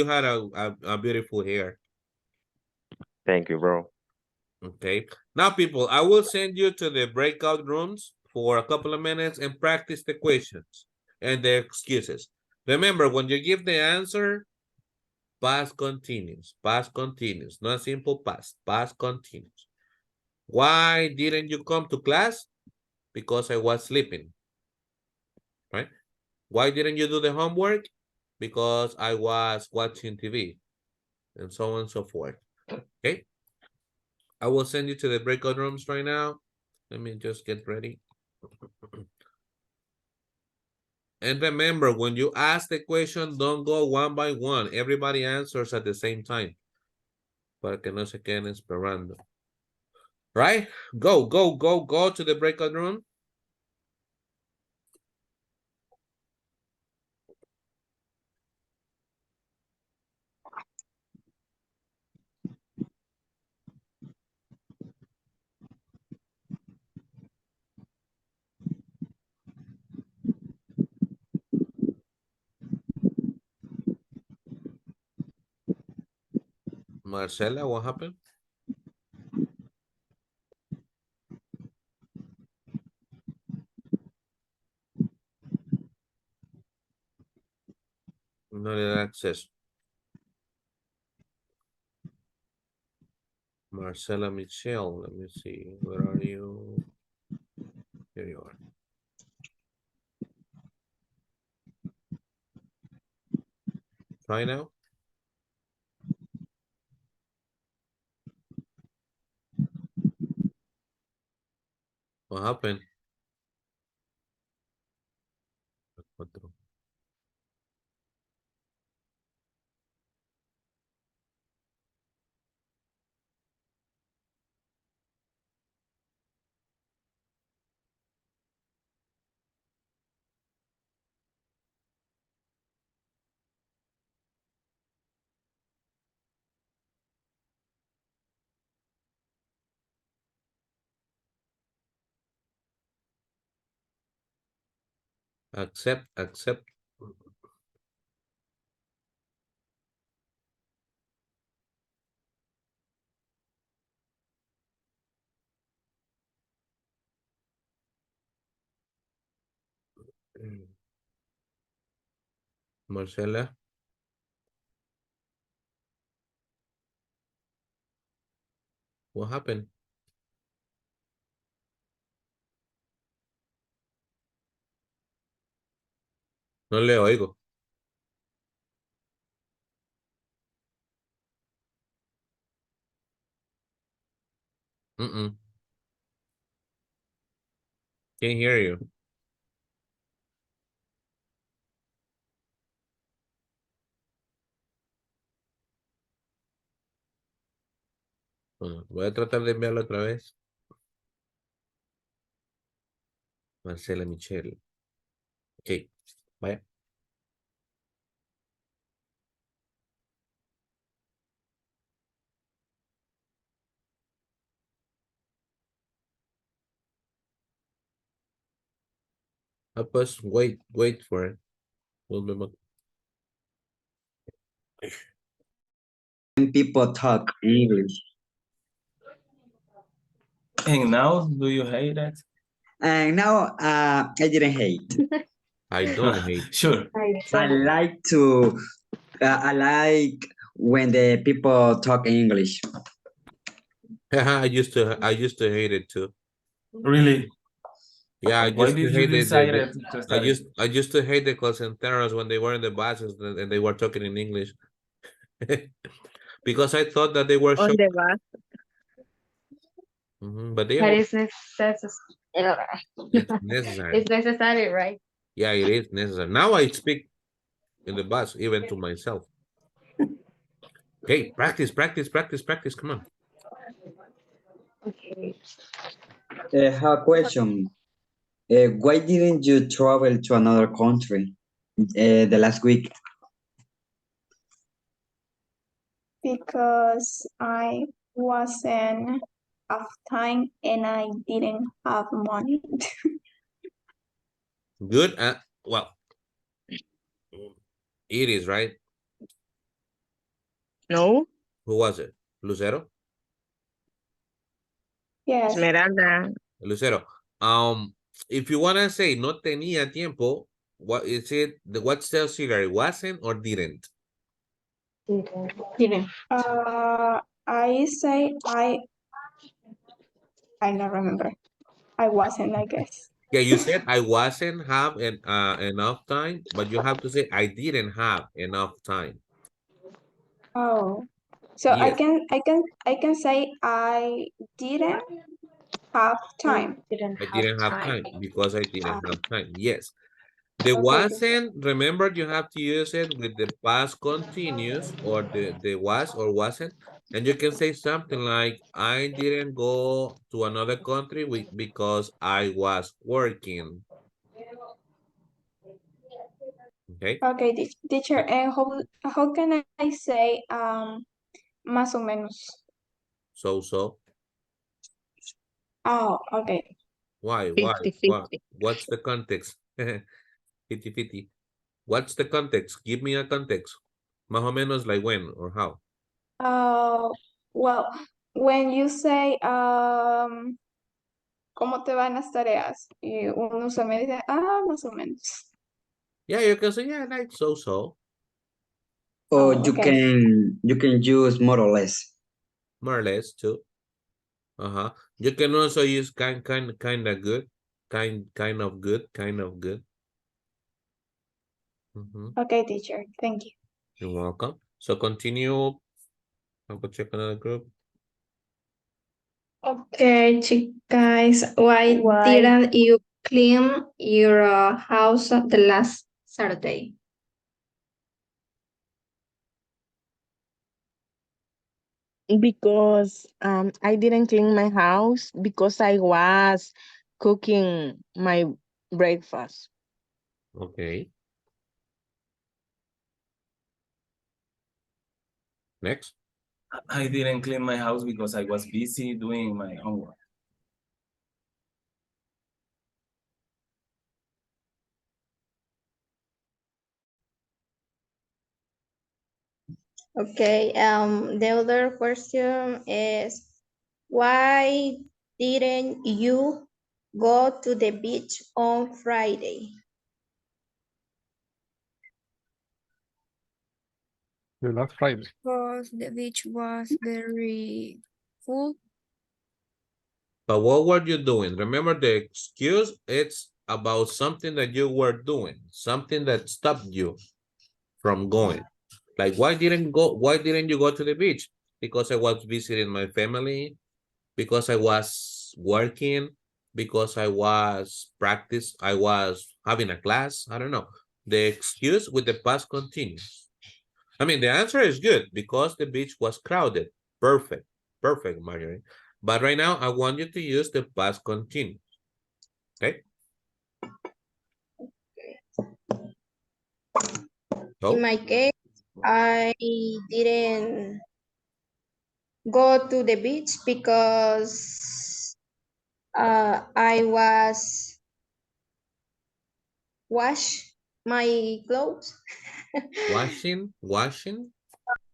beautiful hair. Thank you, bro. Okay. Now, people, I will send you to the breakout rooms for a couple of minutes and practice the questions and the excuses. Remember, when you give the answer, past continuous, not simple past, past continuous. Why didn't you come to class? Because I was sleeping, right? Why didn't you do the homework? Because I was watching TV, and so on and so forth. Okay. I will send you to the breakout rooms right now. Let me just get ready. And remember, when you ask the question, don't go one by one. Everybody answers at the same time. Para que no se queden esperando. Right? Go to the breakout room. Marcela, what happened? No le da acceso. Marcela Michelle, let me see. Where are you? Here you are. Try now. What happened? Accept. Marcela. What happened? No le oigo. Can't hear you. Bueno, voy a tratar de enviarlo otra vez. Marcela Michelle. Ok, vaya. Ah, pues, wait for it. Volvemos. When people talk English. And now, do you hate it? And now, I didn't hate. I don't hate. Sure. I like to, I like when the people talk English. I used to hate it too. Really? Yeah, I Why used to did you hate decide to study? I used to hate the call centers when they were in the buses and they were talking in English. Because I thought that they were On the bus. but they But were, it's necessary. it's necessary. It's necessary, right? Yeah, it is necessary. Now I speak in the bus, even to myself. Okay, practice. Come on. Okay. I have a question. Why didn't you travel to another country the last week? Because I wasn't have time and I didn't have money. Good. Well, it is right. No, Who was it? Lucero? Yes. Esmeralda. Lucero. If you wanna say no tenía tiempo, what is it? What's the auxiliary? Wasn't or didn't? Didn't. I say I don't remember. I wasn't, I guess. Yeah, you said I wasn't have enough time, but you have to say I didn't have enough time. Oh. So Yes. I can say I didn't have time. I didn't have time because I didn't have time. Yes. The Okay. wasn't, remember you have to use it with the past continuous or the was or wasn't. And you can say something like, I didn't go to another country because I was working. Okay. Okay, teacher, and how can I say más o menos? So. Oh, okay. Why? 50-50. What's the context? 50-50. What's the context? Give me a context. Más o menos like when or how? Well, when you say ¿cómo te van las tareas? Y uno se me dice, más o menos. Yeah, you can say, yeah, like so. Or Oh, you okay. can use more or less. More or less too. Uh-huh. You can also use kind of good. Kind of good. Kind of good. Okay, teacher. Thank you. You're welcome. So continue. I'll go check another group. Okay, guys, why Why? didn't you clean your house the last Saturday? Because I didn't clean my house because I was cooking my breakfast. Okay. Next. I didn't clean my house because I was busy doing my homework. Okay, the other question is, why didn't you go to the beach on Friday? The last Friday. Because the beach was very full. But what were you doing? Remember, the excuse, it's about something that you were doing, something that stopped you from going. Like, why didn't you go to the beach? Because I was visiting my family, because I was working, because I was having a class. I don't know. The excuse with the past continuous. I mean, the answer is good because the beach was crowded. Perfect. Perfect, Marjorie. But right now, I want you to use the past continuous. Okay? In my case, I didn't go to the beach because I was wash my clothes. Washing?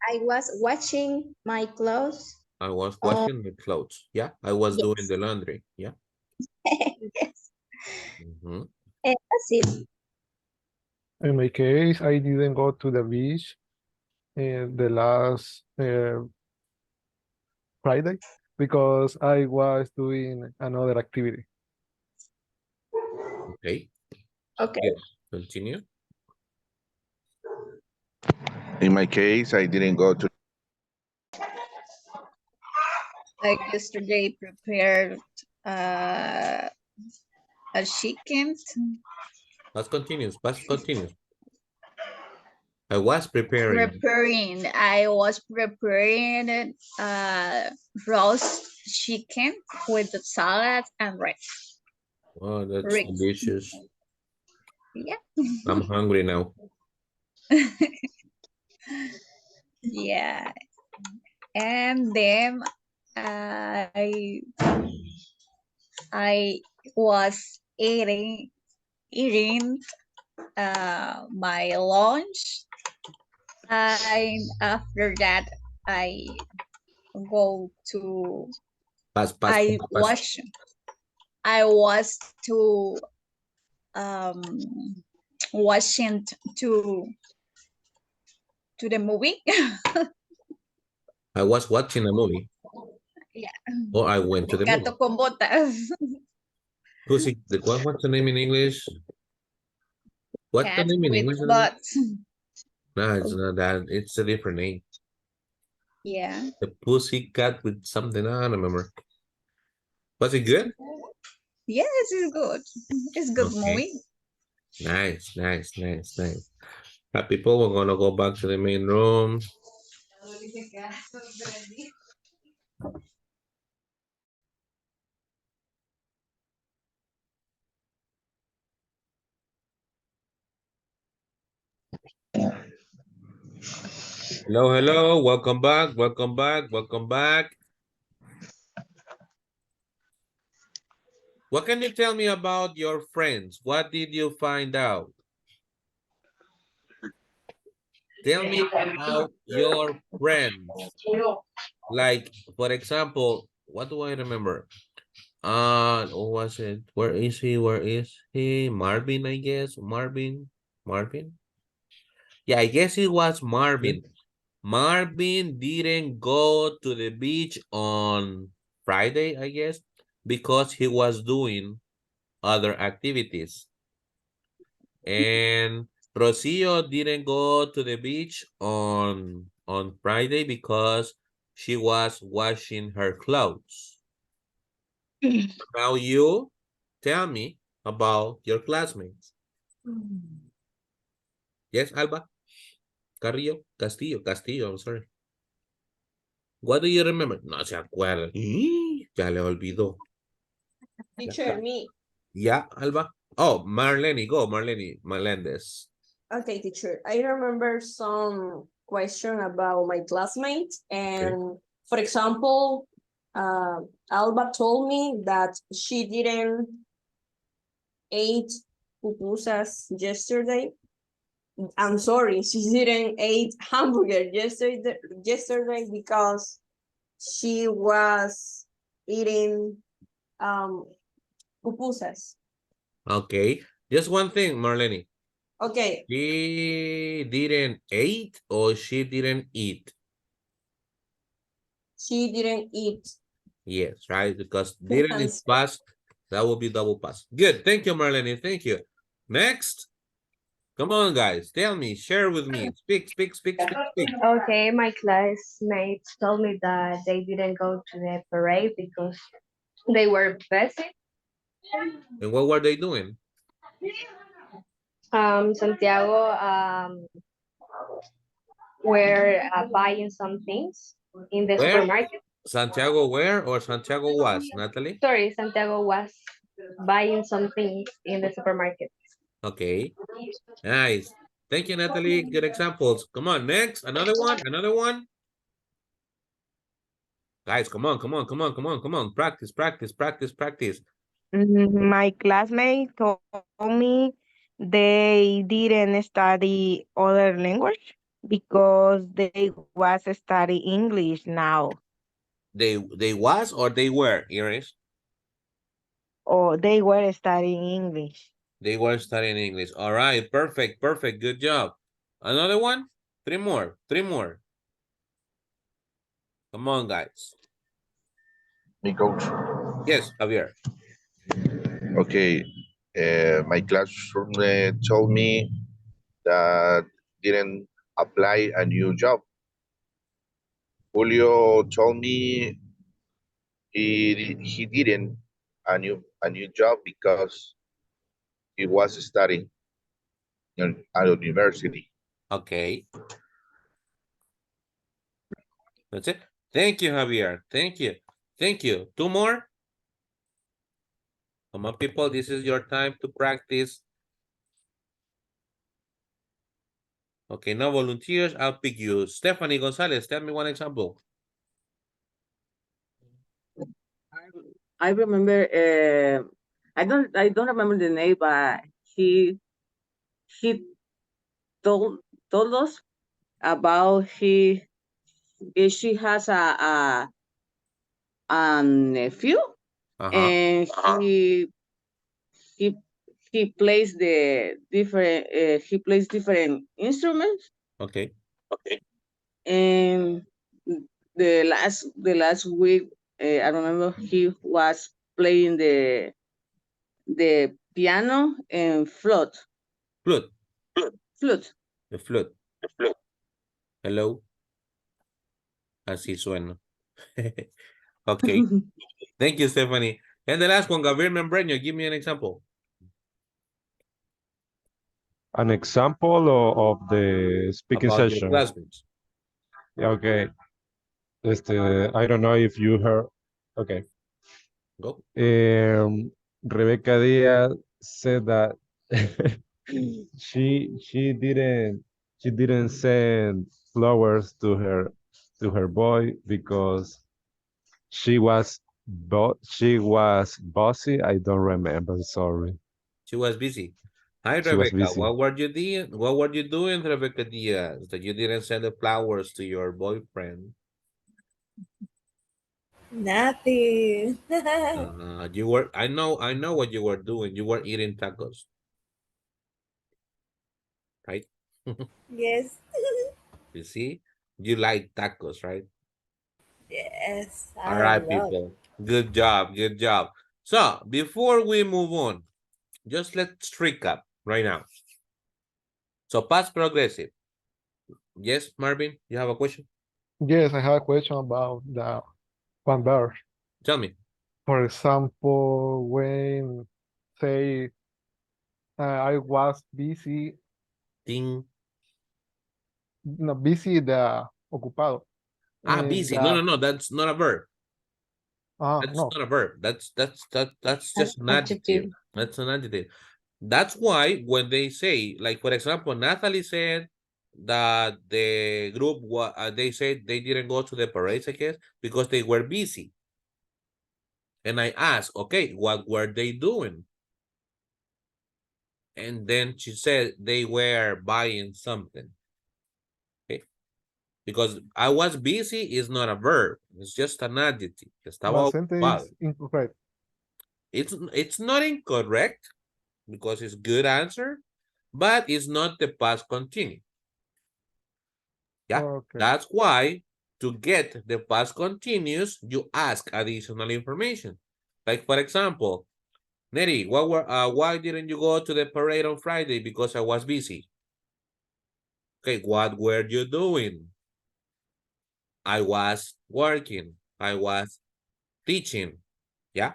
I was washing my clothes. I was washing the clothes. Yeah, I was doing the laundry. Yeah. Yes. Mhm. And that's it. In my case, I didn't go to the beach the last Friday because I was doing another activity. Okay. Okay. Yeah. Continue. In my case, I didn't go to. Like yesterday, prepared a chicken. Past continuous. Past continuous. I was preparing. I was preparing roast chicken with the salad and rice. Oh, that's Rice. delicious. Yeah. I'm hungry now. Yeah. And then I was eating my lunch, and after that I go to Past. I was to um watching to the movie. I was watching a movie. Yeah. Or I went to the movie. Gato con botas. What's the name in English? What's the Cat name in with English? butts. No, it's not that. It's a different name. Yeah. The pussy cat with something. I don't remember. Was it good? Yes, it's good. It's good Okay. movie. Nice. People, we're gonna go back to the main room. Hello. Welcome back. What can you tell me about your friends? What did you find out? Tell me about your friends. Like, for example, what do I remember? What was it? Where is he? Marvin, I guess. Marvin? Yeah, I guess it was Marvin. Marvin didn't go to the beach on Friday, I guess, because he was doing other activities. And Rocio didn't go to the beach on Friday because she was washing her clothes. Now you tell me about your classmates. Yes, Alba? Carrillo? Castillo, I'm sorry. What do you remember? No se acuerda. Ya le olvidó. Teacher, me. Yeah, Alba? Oh, Marlene, go, Marlene Melendez. Okay, teacher. I remember some question about my classmates, and for example, Alba told me that she didn't ate pupusas yesterday. I'm sorry, she didn't eat hamburger yesterday because she was eating pupusas. Okay, just one thing, Marlene. Okay. She didn't eat or she didn't eat? She didn't eat. Yes, right, because didn't is past, that will be double pass. Good, thank you, Marlene, thank you. Next. Come on, guys, tell me, share with me. Speak. Okay, my classmates told me that they didn't go to the parade because they were busy. And what were they doing? Santiago were buying some things in the Where? supermarket. Santiago where or Santiago was, Natalie? Sorry, Santiago was buying some things in the supermarket. Okay, nice. Thank you, Natalie. Good examples. Come on, next. Another one. Guys, come on. Practice. My classmates told me they didn't study other language because they was study English now, They was or they were, Iris? or they were studying English. They were studying English. All right, perfect. Good job. Another one? Three more. Come on, guys. Me, coach. Yes, Javier. Okay. My classroom told me that didn't apply a new job. Julio told me he didn't a new job because he was studying at university. Okay. That's it. Thank you, Javier. Thank you. Two more. Come on, people. This is your time to practice. Okay, no volunteers. I'll pick you. Stephanie Gonzalez, tell me one example. I remember. I don't remember the name, but he told us about she has a nephew, and he plays the different he plays different instruments. Okay. And the last week, I remember he was playing the piano and flute. Flute. Flute. The flute. Hello. Así suena. Okay. Thank you, Stephanie. And the last one, Gabriel Membreño, give me an example. An example of the speaking About session. your classmates. Okay. I don't know if you heard. Okay. Go. Rebecca Diaz said that she didn't send flowers to her boy because she was bossy. I don't remember. Sorry. She was busy. Hi, She was Rebecca. busy. What were you doing? What were you doing, Rebecca Diaz, that you didn't send the flowers to your boyfriend? Nothing. You were. I know what you were doing. You were eating tacos, right? Yes. You see? You like tacos, right? Yes, All I right, love. people. Good job. Good job. So before we move on, just let's recap right now. So past progressive. Yes, Marvin, you have a question? Yes, I have a question about the one verb. Tell me. For example, when say I was busy, Ting. no, busy the ocupado. Busy. The No. That's not a verb. That's no. not a verb. That's just an adjective. Adjective. That's an adjective. That's why when they say, like for example, Natalie said that the group they said they didn't go to the parades, I guess, because they were busy. And I asked, okay, what were they doing? And then she said they were buying something. Okay. Because I was busy is not a verb. It's just an adjective. But Estaba sentence ocupado. is incorrect. It's not incorrect because it's good answer, but it's not the past continuous. Yeah, Okay. that's why to get the past continuous, you ask additional information. Like for example, Neri, why didn't you go to the parade on Friday? Because I was busy. Okay, what were you doing? I was working. I was teaching. Yeah.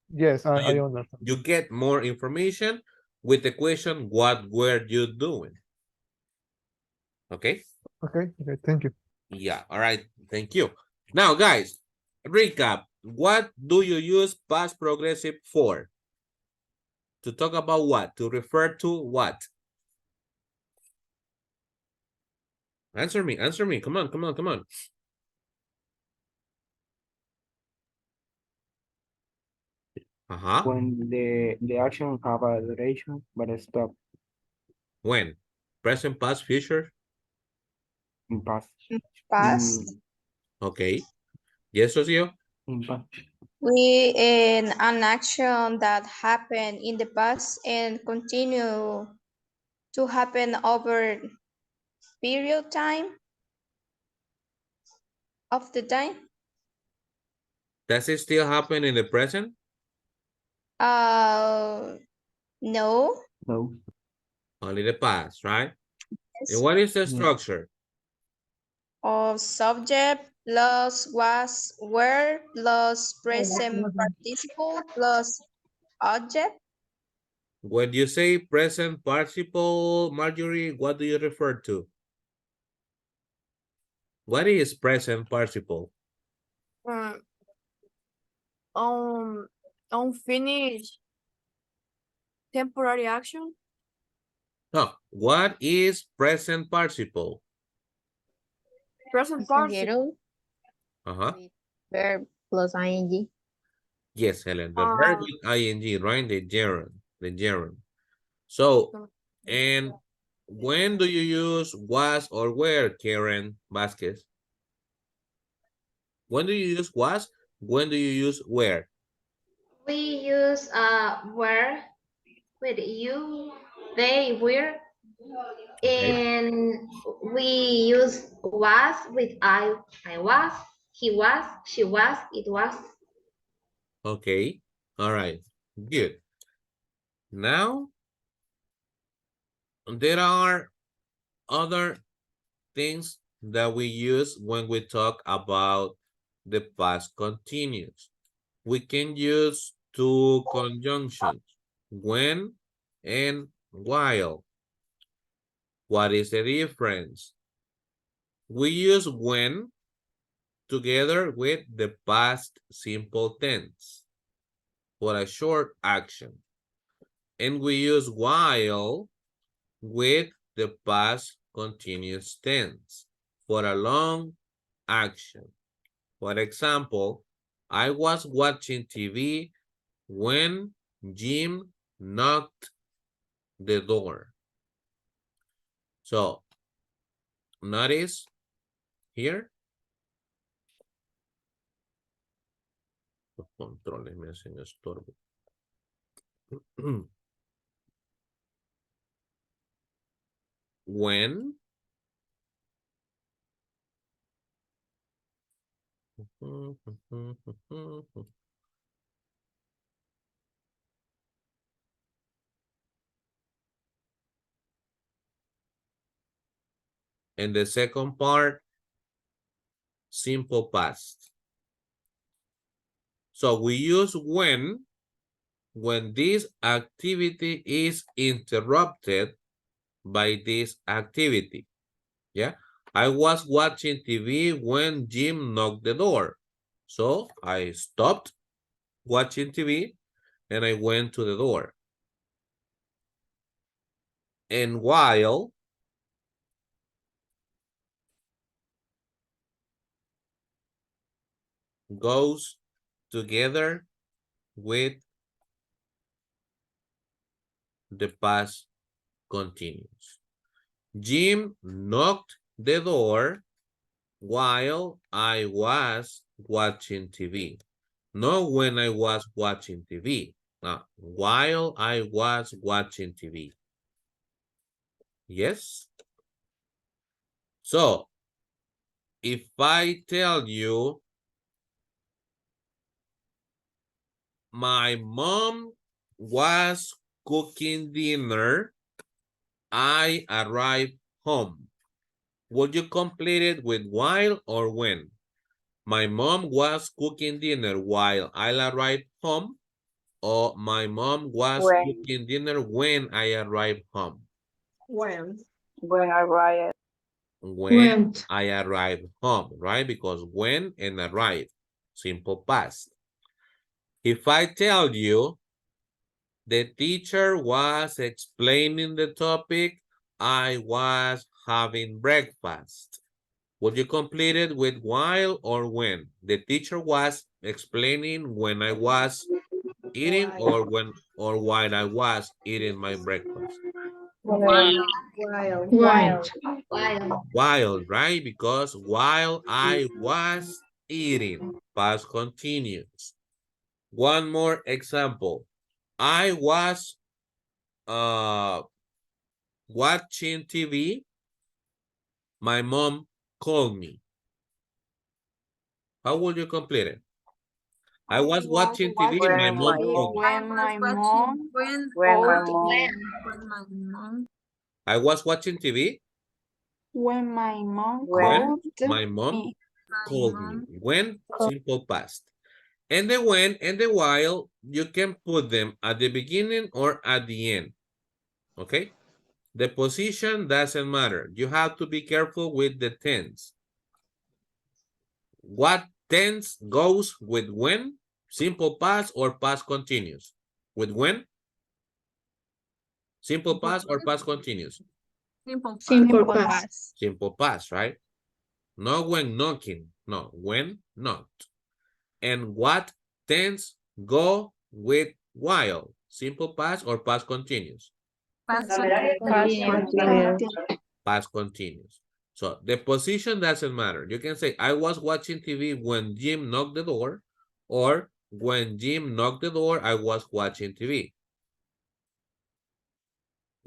Yes, So I understand. you get more information with the question, what were you doing? Okay. Okay, thank you. Yeah. All right. Thank you. Now, guys, recap. What do you use past progressive for? To talk about what? To refer to what? Answer me. Answer me. Come on. Come on. Come on. Uh-huh. When the action have a duration but a stop When? Present, past, future? in past. Past. Okay. Yes, Socio? In past. We in an action that happened in the past and continue to happen over period time of the time. Does it still happen in the present? No. No. Only the past, right? Yes. And what is the structure? Of subject plus was were plus present participle plus object. When you say present participle, Marjorie, what do you refer to? What is present participle? Unfinished temporary action. No. What is present participle? Present participle. Uh-huh. Verb plus ing. Yes, Helen. The verb with ing, right? The gerund. The gerund. So, and when do you use was or were, Karen Vasquez? When do you use was? When do you use were? We use were with you, they were, Okay. and we use was with I was, he was, she was, it was. Okay. All right. Good. Now, there are other things that we use when we talk about the past continuous. We can use two conjunctions, when and while. What is the difference? We use when together with the past simple tense for a short action. And we use while with the past continuous tense for a long action. For example, I was watching TV when Jim knocked the door. So, notice here. Los controles me hacen estorbo. when and the second part, simple past. So we use when this activity is interrupted by this activity. Yeah, I was watching TV when Jim knocked the door. So I stopped watching TV and I went to the door. And while goes together with the past continuous. Jim knocked the door while I was watching TV. Not when I was watching TV. While I was watching TV. Yes? So, if I tell you my mom was cooking dinner, I arrived home. Would you complete it with while or when? My mom was cooking dinner while I arrived home, or my mom was cooking dinner when I arrived home. When? When I arrived. When I arrived home, right? Because when and arrive, simple past. If I tell you the teacher was explaining the topic, I was having breakfast. Would you complete it with while or when? The teacher was explaining when I was eating or while I was eating my breakfast. While, right? Because while I was eating, past continuous. One more example. I was watching TV. My mom called me. How would you complete it? I was watching TV. My mom called me. When my mom I was watching TV. When my mom When called my mom me. called me. When, simple past. And the when and the while, you can put them at the beginning or at the end. Okay? The position doesn't matter. You have to be careful with the tense. What tense goes with when? Simple past or past continuous? With when? Simple past or past continuous? Simple past. Simple past, right? Not when knocking. No, when not. And what tense go with while? Simple past or past continuous? Past continuous. Past continuous. So the position doesn't matter. You can say, I was watching TV when Jim knocked the door, or when Jim knocked the door, I was watching TV.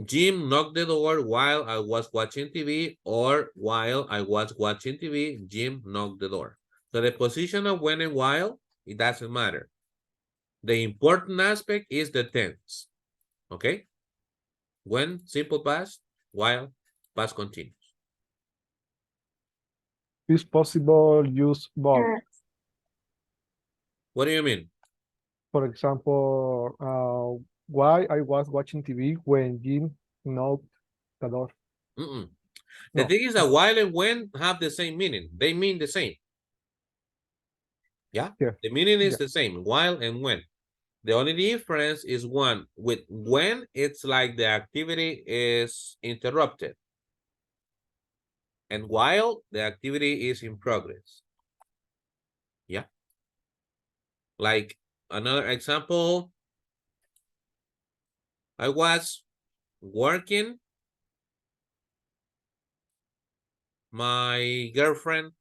Jim knocked the door while I was watching TV, or while I was watching TV, Jim knocked the door. So the position of when and while, it doesn't matter. The important aspect is the tense. Okay? When, simple past, while, past continuous. Is possible use both. What do you mean? For example, why I was watching TV when Jim knocked the door. The thing is that while and when have the same meaning. They mean the same. Yeah? The meaning is the same, while and when. The only difference is one. With when, it's like the activity is interrupted. And while, the activity is in progress. Yeah? Like another example, I was working. My girlfriend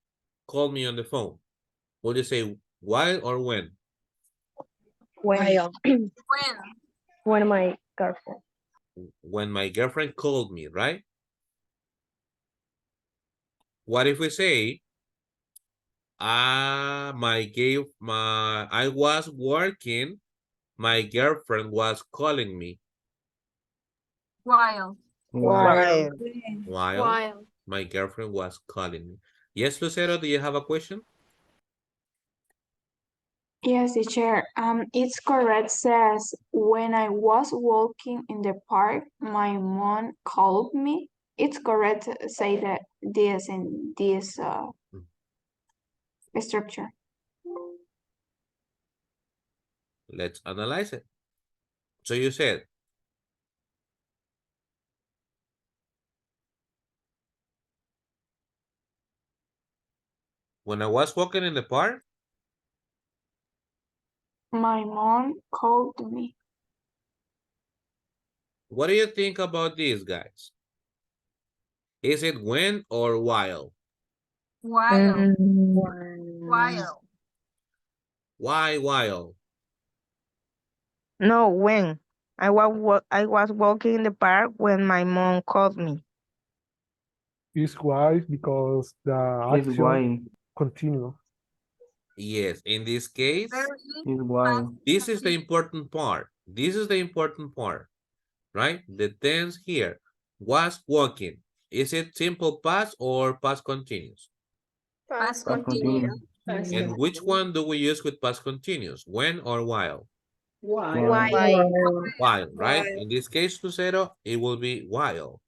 called me on the phone. Would you say while or when? When? When my girlfriend. When my girlfriend called me, right? What if we say, I was working, my girlfriend was calling me. While. While While. my girlfriend was calling me. Yes, Lucero, do you have a question? Yes, teacher. It's correct. Says when I was walking in the park, my mom called me. It's correct to say that this in this structure. Let's analyze it. So you said, when I was walking in the park, My mom called me. what do you think about this, guys? Is it when or while? While. Mm, While. Why while? no, when I was walking in the park when my mom called me. Is why because the Is action why. continue. Yes, in this case, Is why. this is the important part. This is the important part, right? The tense here, was walking. Is it simple past or past continuous? Past Past continuous. continuous. And which one do we use with past continuous? When or while? Why. While, right? While. In this case, Lucero, it will be while.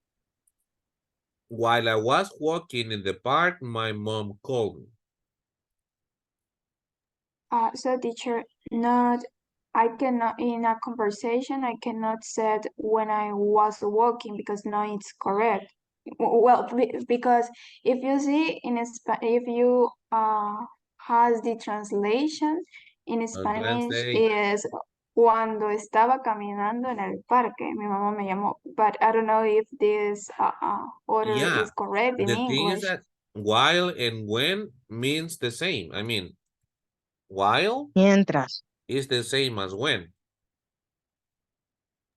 While I was walking in the park, my mom called me. So teacher, not I cannot in a conversation I cannot say when I was walking because no, it's correct. Well, because if you see in if you has the translation in Don't Spanish translate. is cuando estaba caminando en el parque, mi mamá me llamó. But I don't know if this order Yeah, is correct in the thing is English. that while and when means the same. I mean, while Mientras. is the same as when.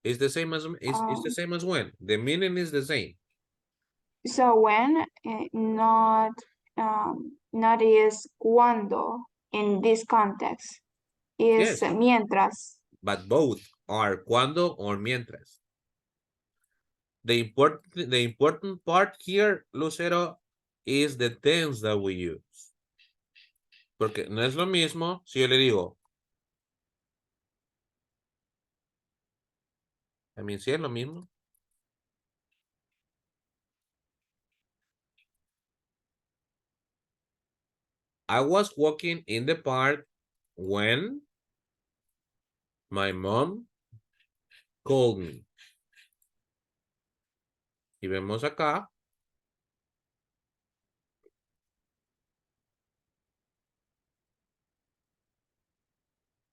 It's the same as it's the Um, same as when. The meaning is the same. So when not is cuando in this context is Yes, mientras. but both are cuando or mientras. The important part here, Lucero, is the tense that we use. Porque no es lo mismo si yo le digo. A mí sí es lo mismo. I was walking in the park when my mom called me. Y vemos acá.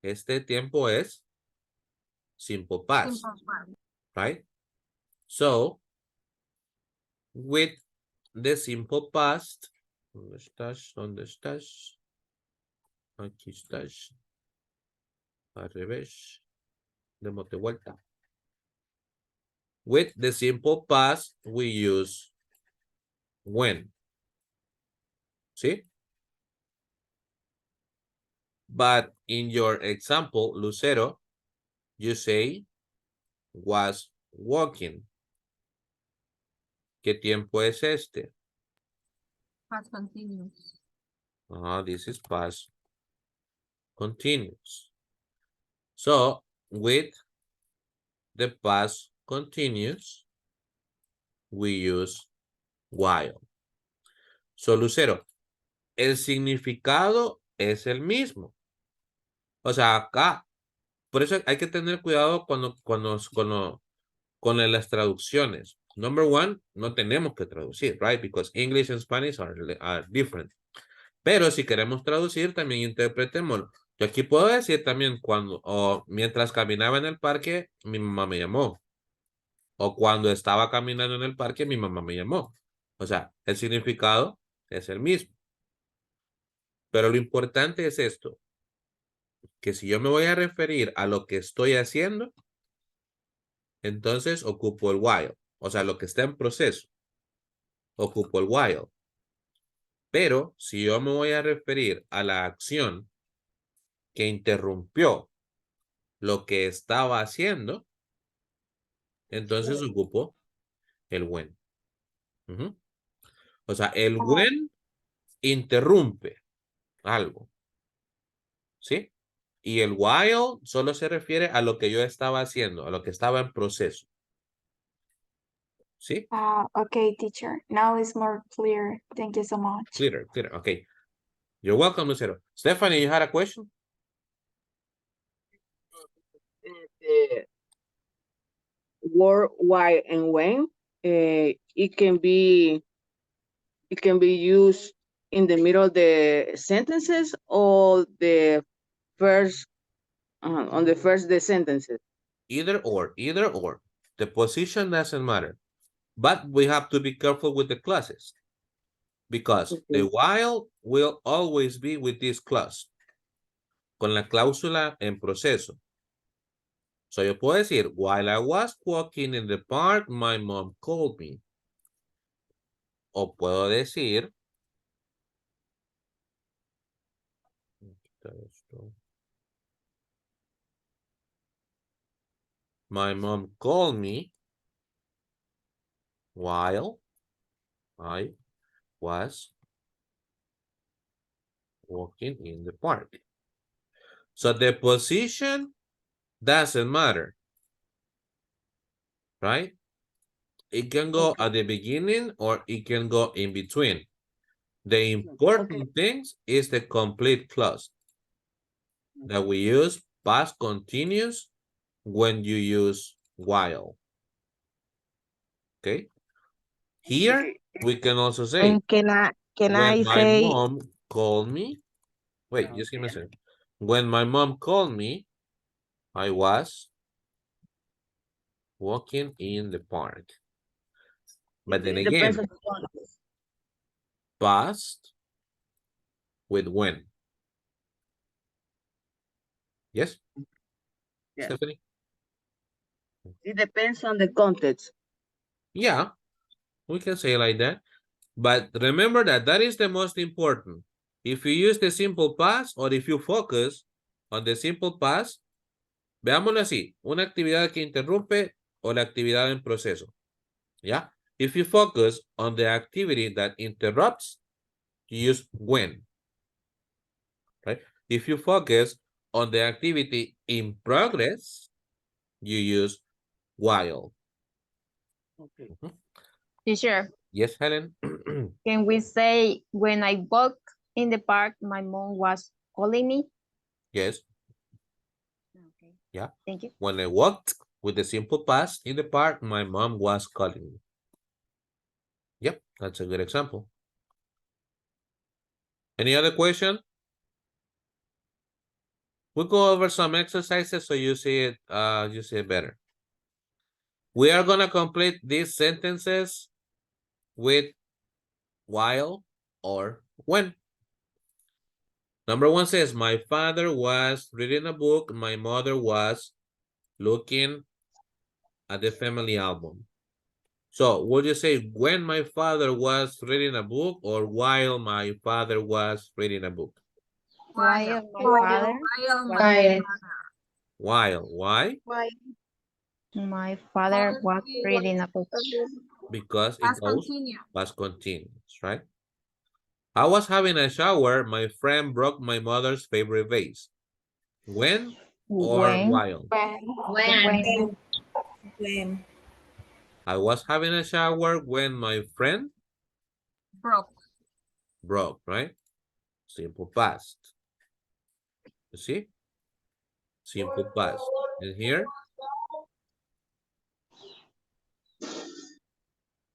Este tiempo es simple past, right? So, with the simple past, ¿dónde estás? ¿Dónde estás? Aquí estás. Al revés. Démote vuelta. With the simple past, we use when. ¿Sí? But in your example, Lucero, you say was walking. ¿Qué tiempo es este? Past continuous. This is past continuous. So, with the past continuous, we use while. So, Lucero, el significado es el mismo. O sea, acá, por eso hay que tener cuidado con las traducciones. Number one, no tenemos que traducir, right? Because English and Spanish are different. Pero si queremos traducir, también interpretémoslo. Yo aquí puedo decir también cuando, o mientras caminaba en el parque, mi mamá me llamó. O cuando estaba caminando en el parque, mi mamá me llamó. O sea, el significado es el mismo. Pero lo importante es esto, que si yo me voy a referir a lo que estoy haciendo, entonces ocupo el while. O sea, lo que está en proceso, ocupo el while. Pero si yo me voy a referir a la acción que interrumpió lo que estaba haciendo, entonces ocupo el when. O sea, el when interrumpe algo. ¿Sí? Y el while solo se refiere a lo que yo estaba haciendo, a lo que estaba en proceso. ¿Sí? Okay, teacher. Now it's more clear. Thank you so much. Clear. Okay. You're welcome, Lucero. Stephanie, you had a question? The word why and when, it can be used in the middle of the sentences or the first on the first the sentences. Either or. The position doesn't matter. But we have to be careful with the clauses. Because the while will always be with this clause. Con la cláusula en proceso. So yo puedo decir, while I was walking in the park, my mom called me. O puedo decir, my mom called me while I was walking in the park. So the position doesn't matter, right? It can go at the beginning or it can go in between. The important thing is the complete clause that we use past continuous when you use while. Okay. Here we can also say And can I when my say mom called me. Wait, just give me a second. When my mom called me, I was walking in the park. But then again, past with when. Yes? Yes. Stephanie? It depends on the context. Yeah, we can say it like that. But remember that that is the most important. If you use the simple past or if you focus on the simple past, veámoslo así, una actividad que interrumpe o la actividad en proceso. ¿Ya? If you focus on the activity that interrupts, you use when. Right? If you focus on the activity in progress, you use while. Okay. Teacher. Yes, Helen? Can we say when I walked in the park, my mom was calling me? Yes. Okay. Yeah. Thank you. When I walked with the simple past in the park, my mom was calling me. Yep, that's a good example. Any other question? We'll go over some exercises so you see it better. We are gonna complete these sentences with while or when. Number one says, my father was reading a book, my mother was looking at the family album. So would you say when my father was reading a book or while my father was reading a book? While my father. While. Why? My father was reading a book. Because it goes past continuous, right? I was having a shower. My friend broke my mother's favorite vase. When or while? When. I was having a shower when my friend broke, right? Simple past. You see? Simple past. And here,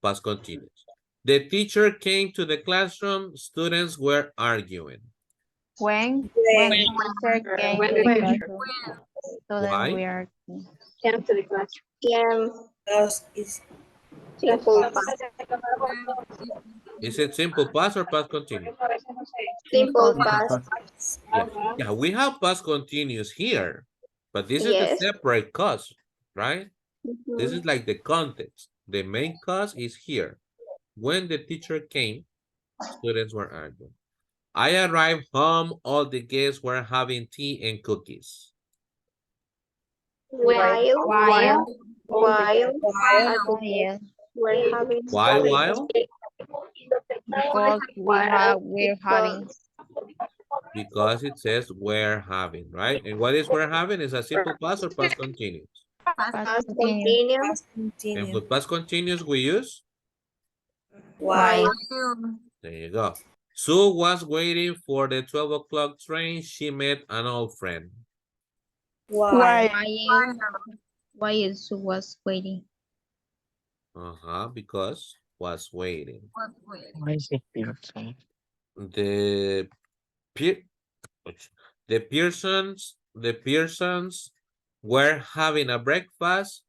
past continuous. The teacher came to the classroom. Students were arguing. When the teacher came to the classroom, Why? we are Came to the classroom. Because it's Simple past. Is it simple past or past continuous? Simple past. Yeah, we have past continuous here, but this is the Yes. separate cause, right? This is like the context. The main cause is here. When the teacher came Students were arguing. I arrived home. All the guests were having tea and cookies. While While, we're having While? because we're having Because it says we're having, right? And what is we're having is a simple past or past continuous. past past continuous. continuous. And with past continuous, we use? While There you go. Sue was waiting for the 12 o'clock train. She met an old friend. Why? While Sue was waiting. Because was waiting. Why is it Pearson? The Pe- the Pearsons were having a breakfast.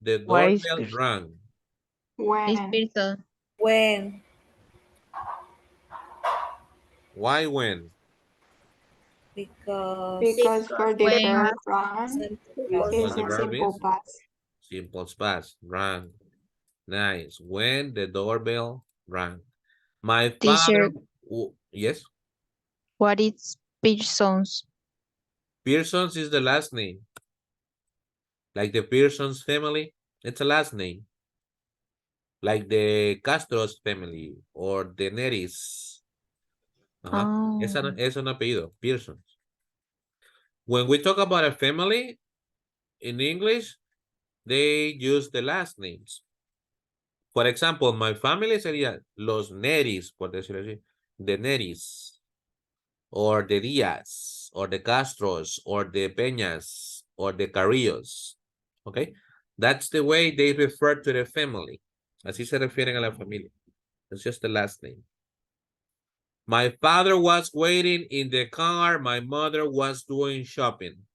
The Why is doorbell Pearson? rang. This When? person. When? Why when? Because For the When verb run, Because it's the a verb simple is past. simple past. Rang. Nice. When the doorbell rang. My teacher, father. Yes. what is Pearson's? Pearsons is the last name. Like the Pearsons family. It's a last name. Like the Castro's family or the Nerys. Oh, Es un apellido, Pearsons. When we talk about a family in English, they use the last names. For example, my family sería los Nerys, por decirlo así. The Nerys, or the Díaz, or the Castros, or the Peñas, or the Carrillos. Okay? That's the way they refer to the family. Así se refieren a la familia. It's just the last name. My father was waiting in the car. My mother was doing shopping.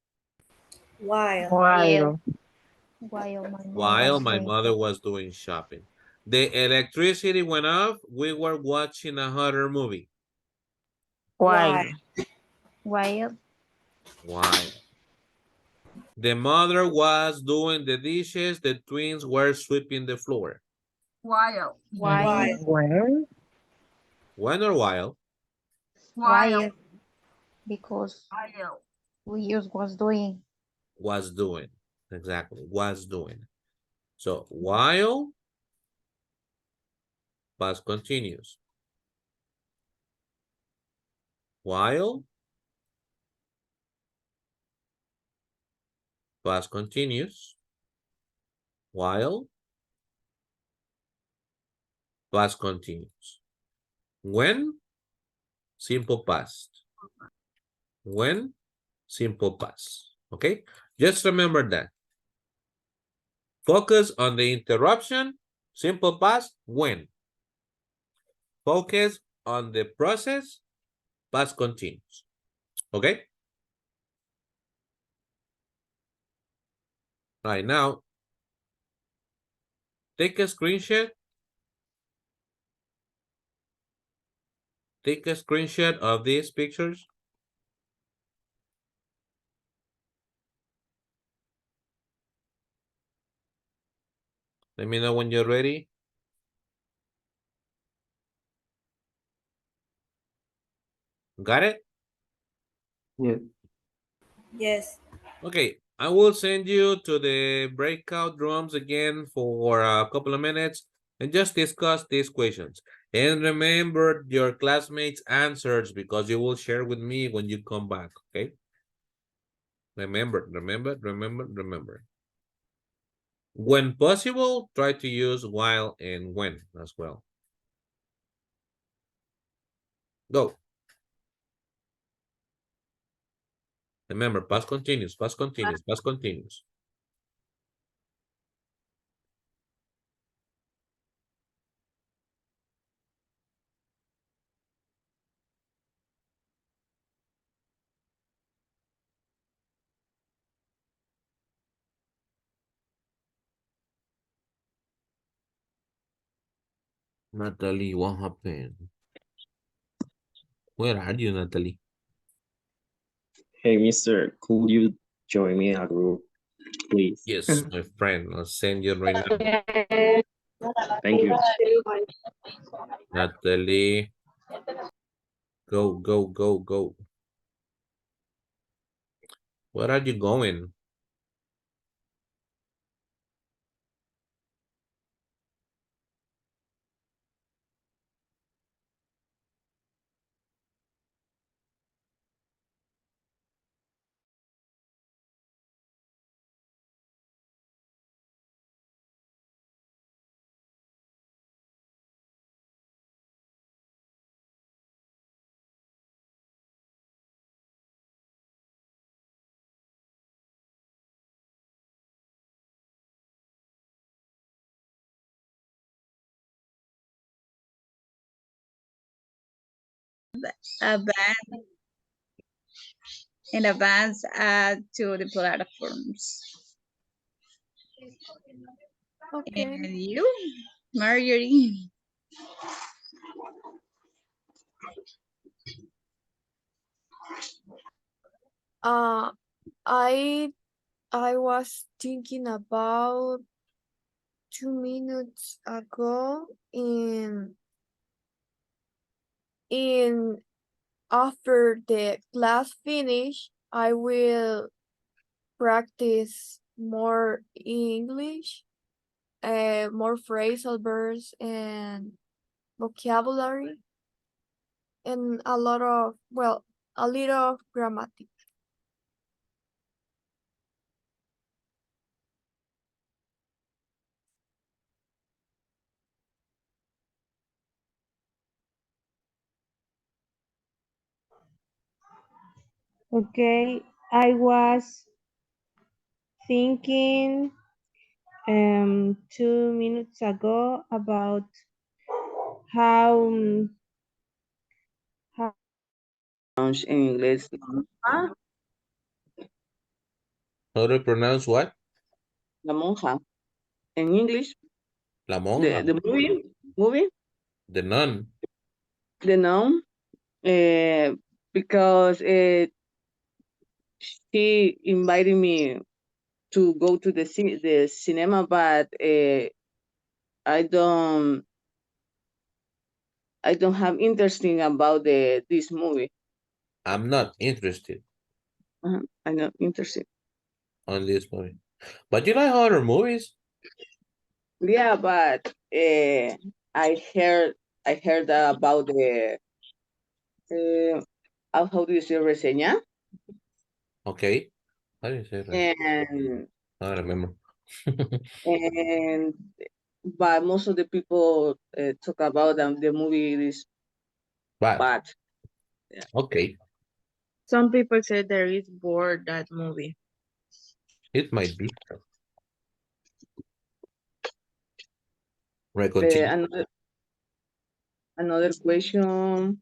While While my mother was doing shopping. The electricity went off. We were watching a horror movie. Why? while Why? The mother was doing the dishes. The twins were sweeping the floor. while When? When or while? because we use was doing. Was doing. Exactly. Was doing. So while past continuous. While past continuous. While past continuous. When simple past. When simple past. Okay, just remember that. Focus on the interruption, simple past, when. Focus on the process, past continuous. Okay? All right, now, take a screenshot. Take a screenshot of these pictures. Let me know when you're ready. Got it? Yes. Yes. Okay, I will send you to the breakout rooms again for a couple of minutes and just discuss these questions. And remember your classmates' answers because you will share with me when you come back, okay? Remember. When possible, try to use while and when as well. Go. Remember, past continuous, past continuous, past continuous. Natalie, what happened? Where are you, Natalie? Hey, mister, could you join me in a group, please? Yes, my friend. I'll send you right now. Thank you. Natalie. Go, go, go, go. Where are you going? Advance in advance to the platforms. Okay. And you, Marjorie? Uh, I was thinking about 2 minutes ago in after the class finish, I will practice more English, more phrasal verbs and vocabulary, and a lot of, well, a little of grammatic. Okay, I was thinking 2 minutes ago about how in English. How to pronounce what? La monja. In English, La monja. the movie, The nun. the nun, because she invited me to go to the cinema, but I don't have interesting about this movie. I'm not interested I'm not interested. on this movie. But you like horror movies? Yeah, but I heard about the how do you say reseña? Okay. How do you say that? And I don't remember. and but most of the people talk about the movie is Bad. bad. Yeah. Okay. Some people say there is bored that movie. It might be. Right, continue. Another question.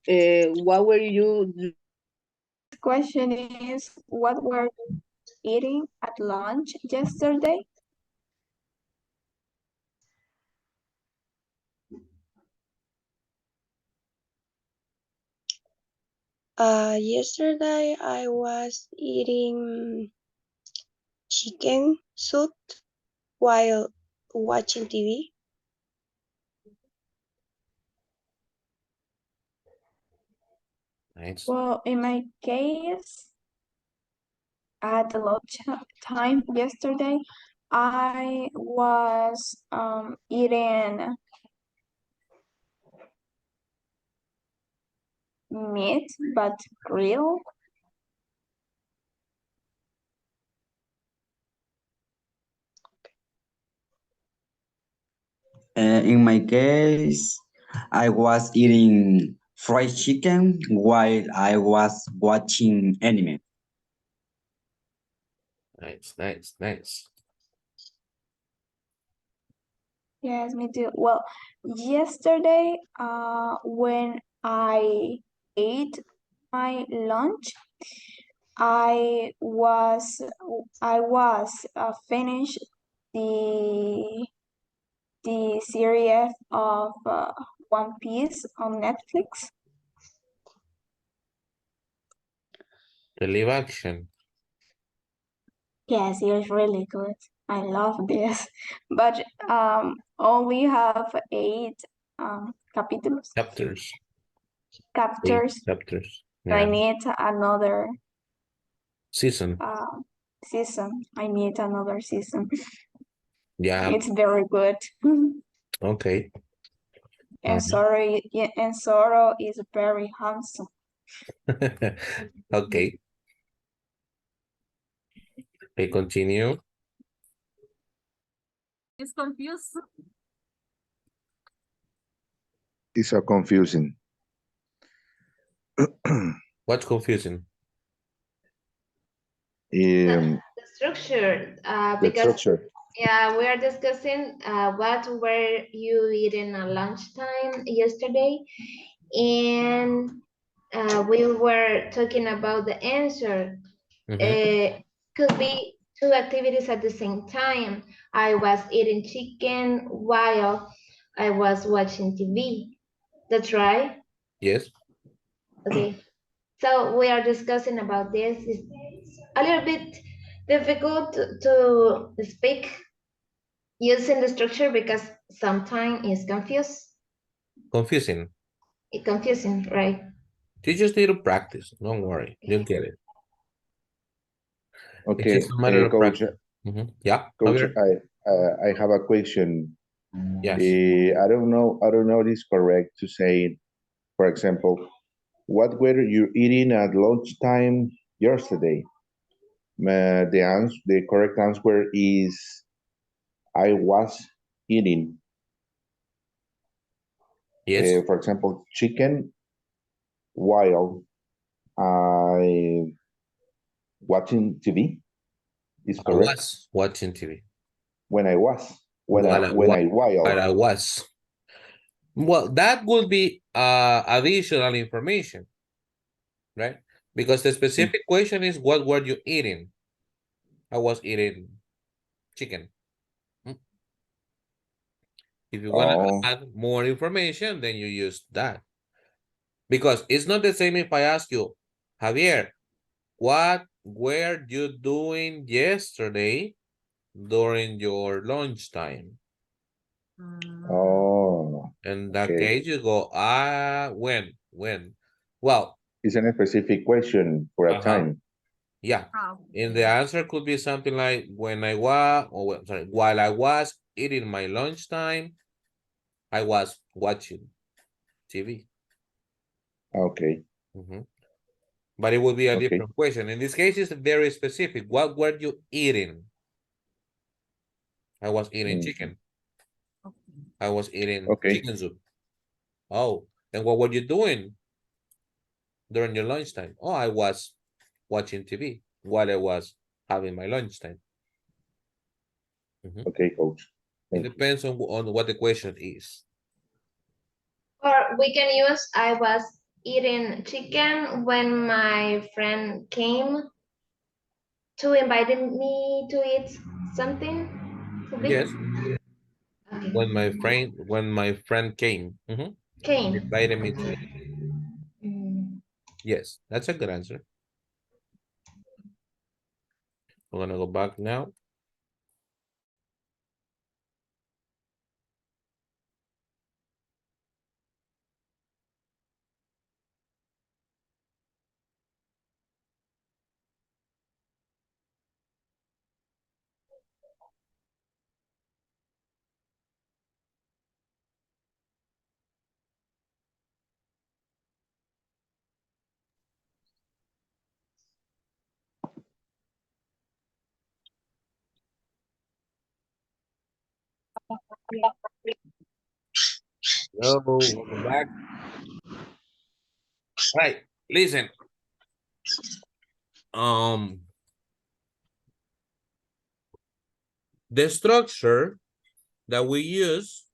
What were you? Question is, what were you eating at lunch yesterday? Yesterday I was eating chicken soup while watching TV. Nice. Well, in my case, at the lunch time yesterday, I was eating meat, but grilled. In my case, I was eating fried chicken while I was watching anime. Nice, nice, nice. Yes, me too. Well, yesterday, when I ate my lunch, I was finished the series of One Piece on Netflix. The live action. Yes, it was really good. I love this, but only have 8 capítulos. Chapters. Chapters. Chapters. I Yeah. need another Season. season. I need another season. Yeah. It's very good. Okay. And Sorrow is very handsome. Okay. Okay, continue. It's confused. It's so confusing. What's confusing? The structure, The because structure. yeah, we are discussing what were you eating at lunchtime yesterday, and we were talking about the answer. Could be two activities at the same time. I was eating chicken while I was watching TV. That's right. Yes. Okay. So we are discussing about this. It's a little bit difficult to speak using the structure because sometimes it's Confusing. confusing, right? You just need to practice. Don't worry. You'll get it. It's Okay, just a matter of coach. practice. Yeah. Coach, Javier? I have a question. Yes. I don't know if it's correct to say, for example, what were you eating at lunchtime yesterday? The correct answer is I was eating. Yes. For example, chicken while I watching TV is I correct. was watching TV. When I was While I was. Well, that would be additional information, right? Because the specific question is, what were you eating? I was eating chicken. If you want to add more information, then you use that. Because it's not the same if I ask you, Javier, what were you doing yesterday during your lunchtime? Oh. In that case, you go, when? Well, it's a specific question for a time. Yeah. And the answer could be something like when I was, or sorry, while I was eating my lunchtime, I was watching TV. Okay. But it would be a different question. In this case, it's very specific. What were you eating? I was eating chicken. I was eating chicken soup. Oh, and what were you doing during your lunchtime? Oh, I was watching TV while I was having my lunchtime. Okay, coach. It depends on what the question is. Or we can use I was eating chicken when my friend came to invite me to eat something. Yes. Okay. When my friend came, Came. invited me to eat. Mm. Yes, that's a good answer. I'm gonna go back now. Hello, welcome back. Right, listen. The structure that we use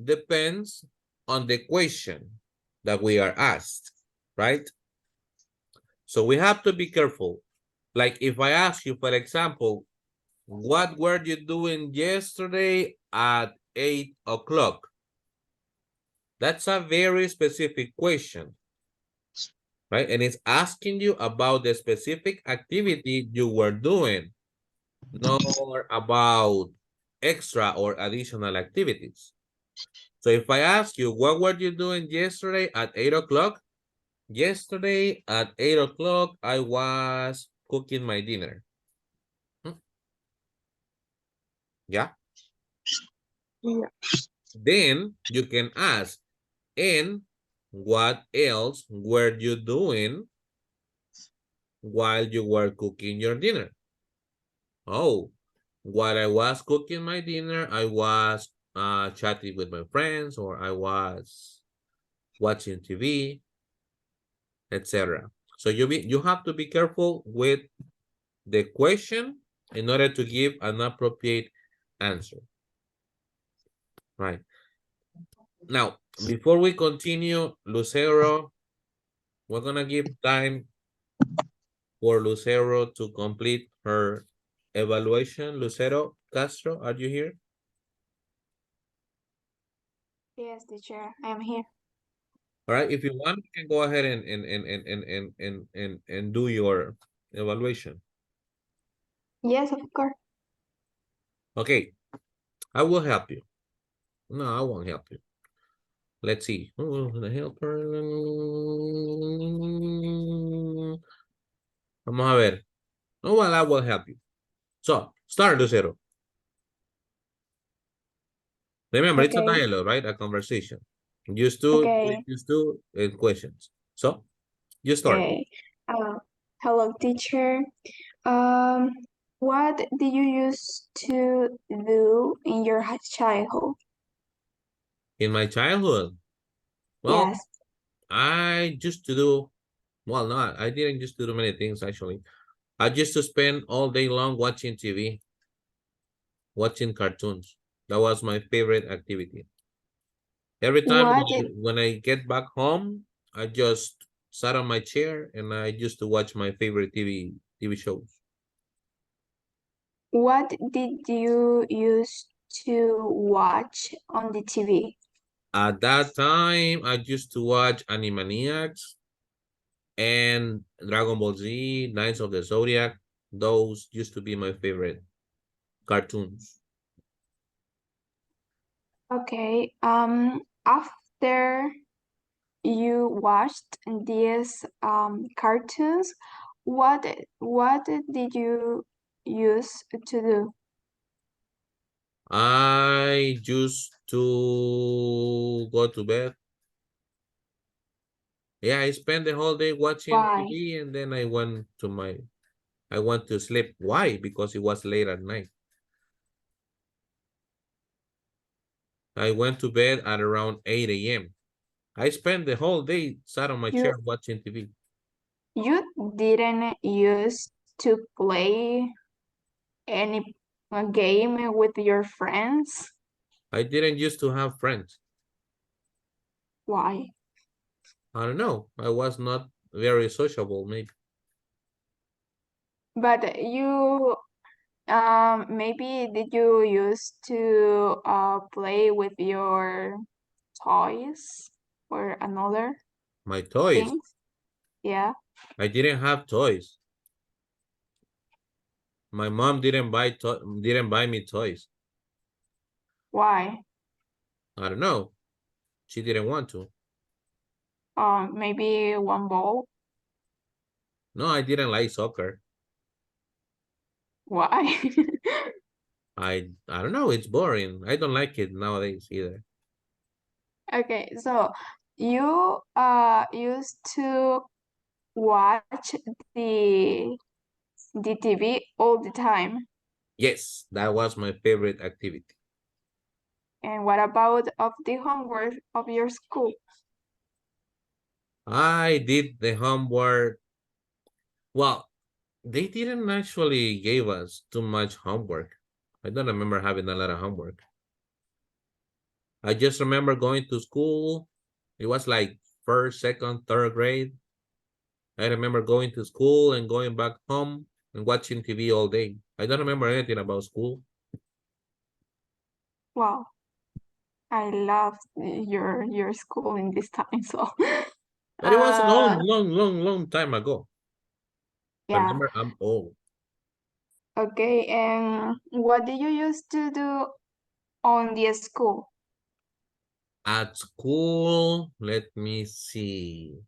depends on the question that we are asked, right? So we have to be careful. Like if I ask you, for example, what were you doing yesterday at 8 o'clock? That's a very specific question, right? And it's asking you about the specific activity you were doing, not about extra or additional activities. So if I ask you, what were you doing yesterday at 8 o'clock? Yesterday at 8 o'clock, I was cooking my dinner. Yeah. Yeah. Then you can ask, and what else were you doing while you were cooking your dinner? Oh, while I was cooking my dinner, I was chatting with my friends, or I was watching TV, etc. So you have to be careful with the question in order to give an appropriate answer. Right. Now, before we continue, Lucero, we're gonna give time for Lucero to complete her evaluation. Lucero Castro, are you here? Yes, teacher, I am here. All right, if you want, you can go ahead and do your evaluation. Yes, of course. Okay, I will help you. No, I won't help you. Let's see. Oh, the helper. Vamos a ver. Oh, well, I will help you. So, start, Lucero. Remember, it's a Okay. dialogue, right? A conversation. Used to, Okay. used to, and questions. So, you start. Okay. Hello, teacher. Um, what did you used to do in your childhood? In my childhood, well, Yes. I used to do, well, no, I didn't used to do many things, actually. I used to spend all day long watching TV, watching cartoons. That was my favorite activity. Every time What did when I get back home, I just sat on my chair and I used to watch my favorite TV shows. what did you used to watch on the TV? At that time, I used to watch Animaniacs and Dragon Ball Z, Knights of the Zodiac. Those used to be my favorite cartoons. Okay. After you watched these cartoons, what did you use to do? I used to go to bed. Yeah, I spent the whole day watching Why? TV and then I went to sleep. Why? Because it was late at night. I went to bed at around 8 a.m. I spent the whole day sat on my You chair watching TV. you didn't use to play any game with your friends? I didn't used to have friends. Why? I don't know. I was not very sociable, maybe. But you maybe did you used to play with your toys or another My toys. things? Yeah. I didn't have toys. My mom didn't buy me toys. Why? I don't know. She didn't want to. Maybe one ball. No, I didn't like soccer. Why? I don't know. It's boring. I don't like it nowadays either. Okay, so you used to watch the the TV all the time. Yes, that was my favorite activity. And what about of the homework of your school? I did the homework. Well, they didn't actually give us too much homework. I don't remember having a lot of homework. I just remember going to school. It was like first, second, third grade. I remember going to school and going back home and watching TV all day. I don't remember anything about school. Wow, I love your school in this time. So, But it was a long, uh, long, long, long time ago. yeah. Remember, I'm old. Okay, and what did you used to do on the school? At school, let me see.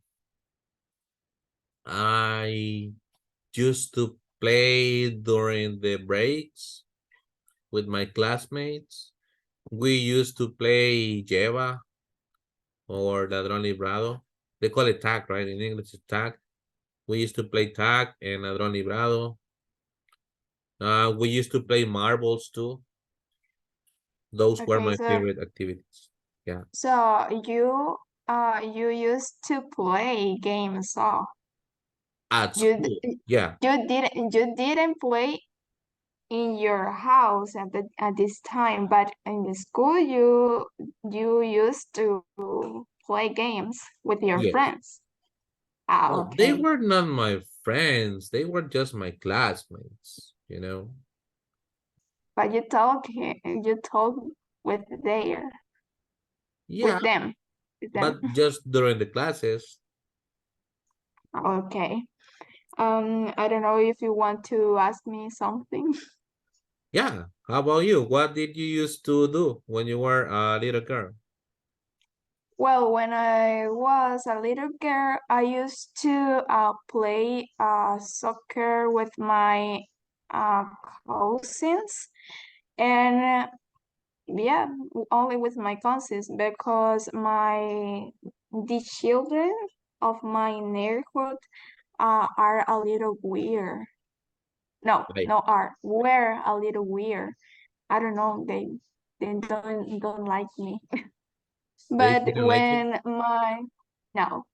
I used to play during the breaks with my classmates. We used to play Jeva or Ladrón Librado. They call it tag, right? In English, it's tag. We used to play tag and Ladrón Librado. We used to play marbles too. Those were Okay, my so favorite activities. Yeah. so you used to play games, so At you school. Yeah. you didn't play in your house at this time, but in the school you used to play games with your Yes. friends. Ah, Well, they okay. were not my friends. They were just my classmates, you know? But you talk with their Yeah, with them. With them. but just during the classes. Okay. I don't know if you want to ask me something. Yeah. How about you? What did you used to do when you were a little girl? Well, when I was a little girl, I used to play soccer with my uh, cousins, and yeah, only with my cousins because the children of my neighborhood are a little weird. No, Like, no, were a little weird. I don't know, they don't like me. they But didn't like you? when my no,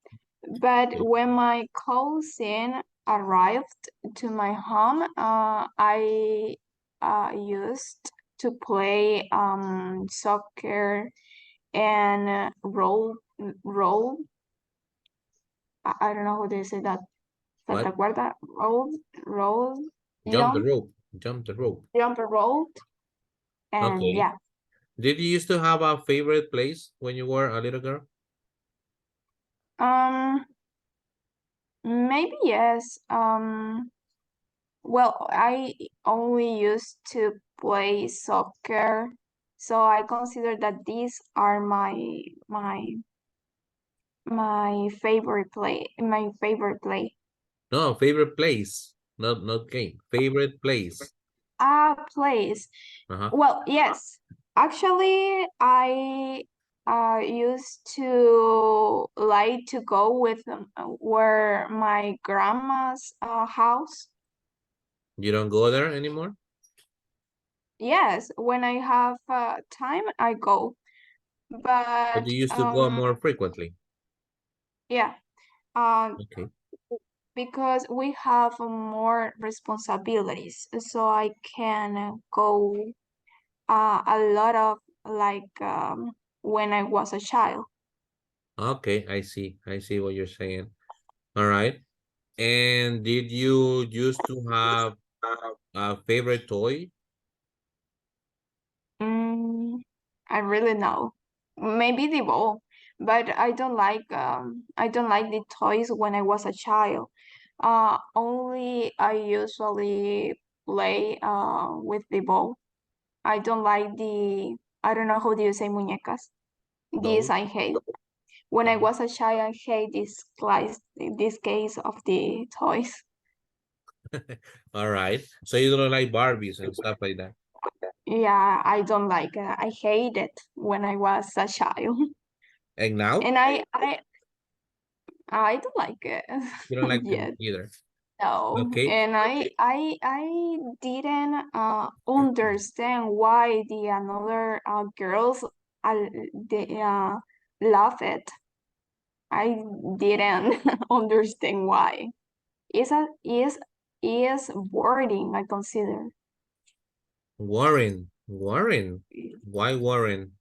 but when my cousin arrived to my home, I used to play soccer and roll. I don't know how they say that. What? Salta cuerda, roll, Jump the jump, rope. Jump the rope. jump and roll, and Okay. yeah. Did you used to have a favorite place when you were a little girl? Um, maybe yes. Well, I only used to play soccer, so I consider that these are my favorite play. My favorite play. No, favorite place. Not game. Favorite place. Plays. Uh-huh. Well, yes. Actually, I used to like to go with where my grandma's house. You don't go there anymore? Yes, when I have time, I go. But But you used to go more frequently? yeah, um, Okay. because we have more responsibilities, so I can go a lot of like when I was a child. Okay, I see. I see what you're saying. All right. And did you used to have a favorite toy? Mm, I really know. Maybe the ball, but I don't like the toys when I was a child. Only I usually play with the ball. I don't like I don't know how do you say muñecas. This Those? I hate. When I was a child, I hate this case of the toys. All right. So you don't like Barbies and stuff like that. Yeah, I don't like it. I hate it when I was a child. And now And I don't like it you don't like them yet. either. No. Okay. And I didn't understand why the another girls they love it. I didn't understand why. Is boring, I consider. Warren. Warren. Why Warren?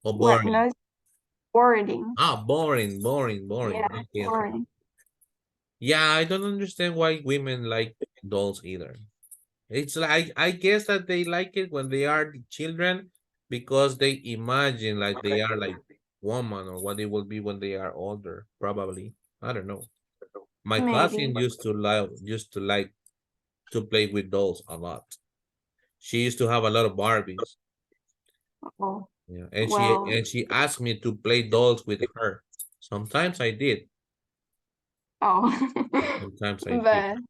Or What boring? not boring. Ah, boring, boring, boring. Yeah, Okay, okay. boring. Yeah, I don't understand why women like dolls either. It's like I guess that they like it when they are the children because they imagine like they are like woman or what they will be when they are older, probably. I don't know. My Maybe. cousin used to like to play with dolls a lot. She used to have a lot of Barbies. Oh. Yeah, and Well, she asked me to play dolls with her. Sometimes I did. oh, Sometimes I did.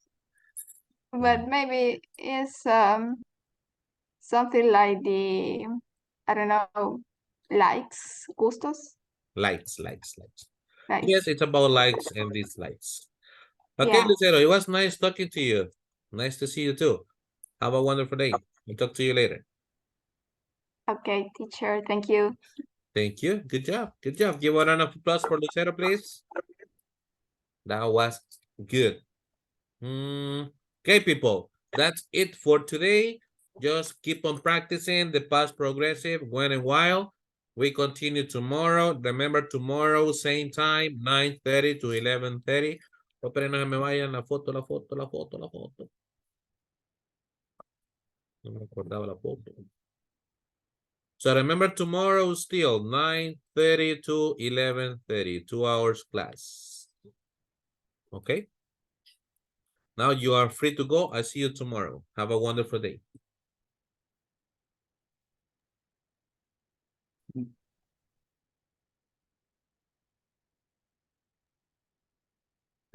but maybe it's something like the, I don't know, likes, gustos, Likes. likes. Yes, it's about likes and dislikes. Okay, Yeah. Lucero, it was nice talking to you. Nice to see you too. Have a wonderful day. I'll talk to you later. Okay, teacher, thank you. Thank you. Good job. Good job. Give a round of applause for Lucero, please. That was good. Okay, people. That's it for today. Just keep on practicing the past progressive when and while. We continue tomorrow. Remember, tomorrow, same time, 9:30 to 11:30. Esperen, no se me vayan la foto. No me acordaba la foto. So remember, tomorrow still 9:30 to 11:30, 2 hours class. Okay? Now you are free to go. I see you tomorrow. Have a wonderful day.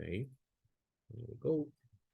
Okay. Here we go.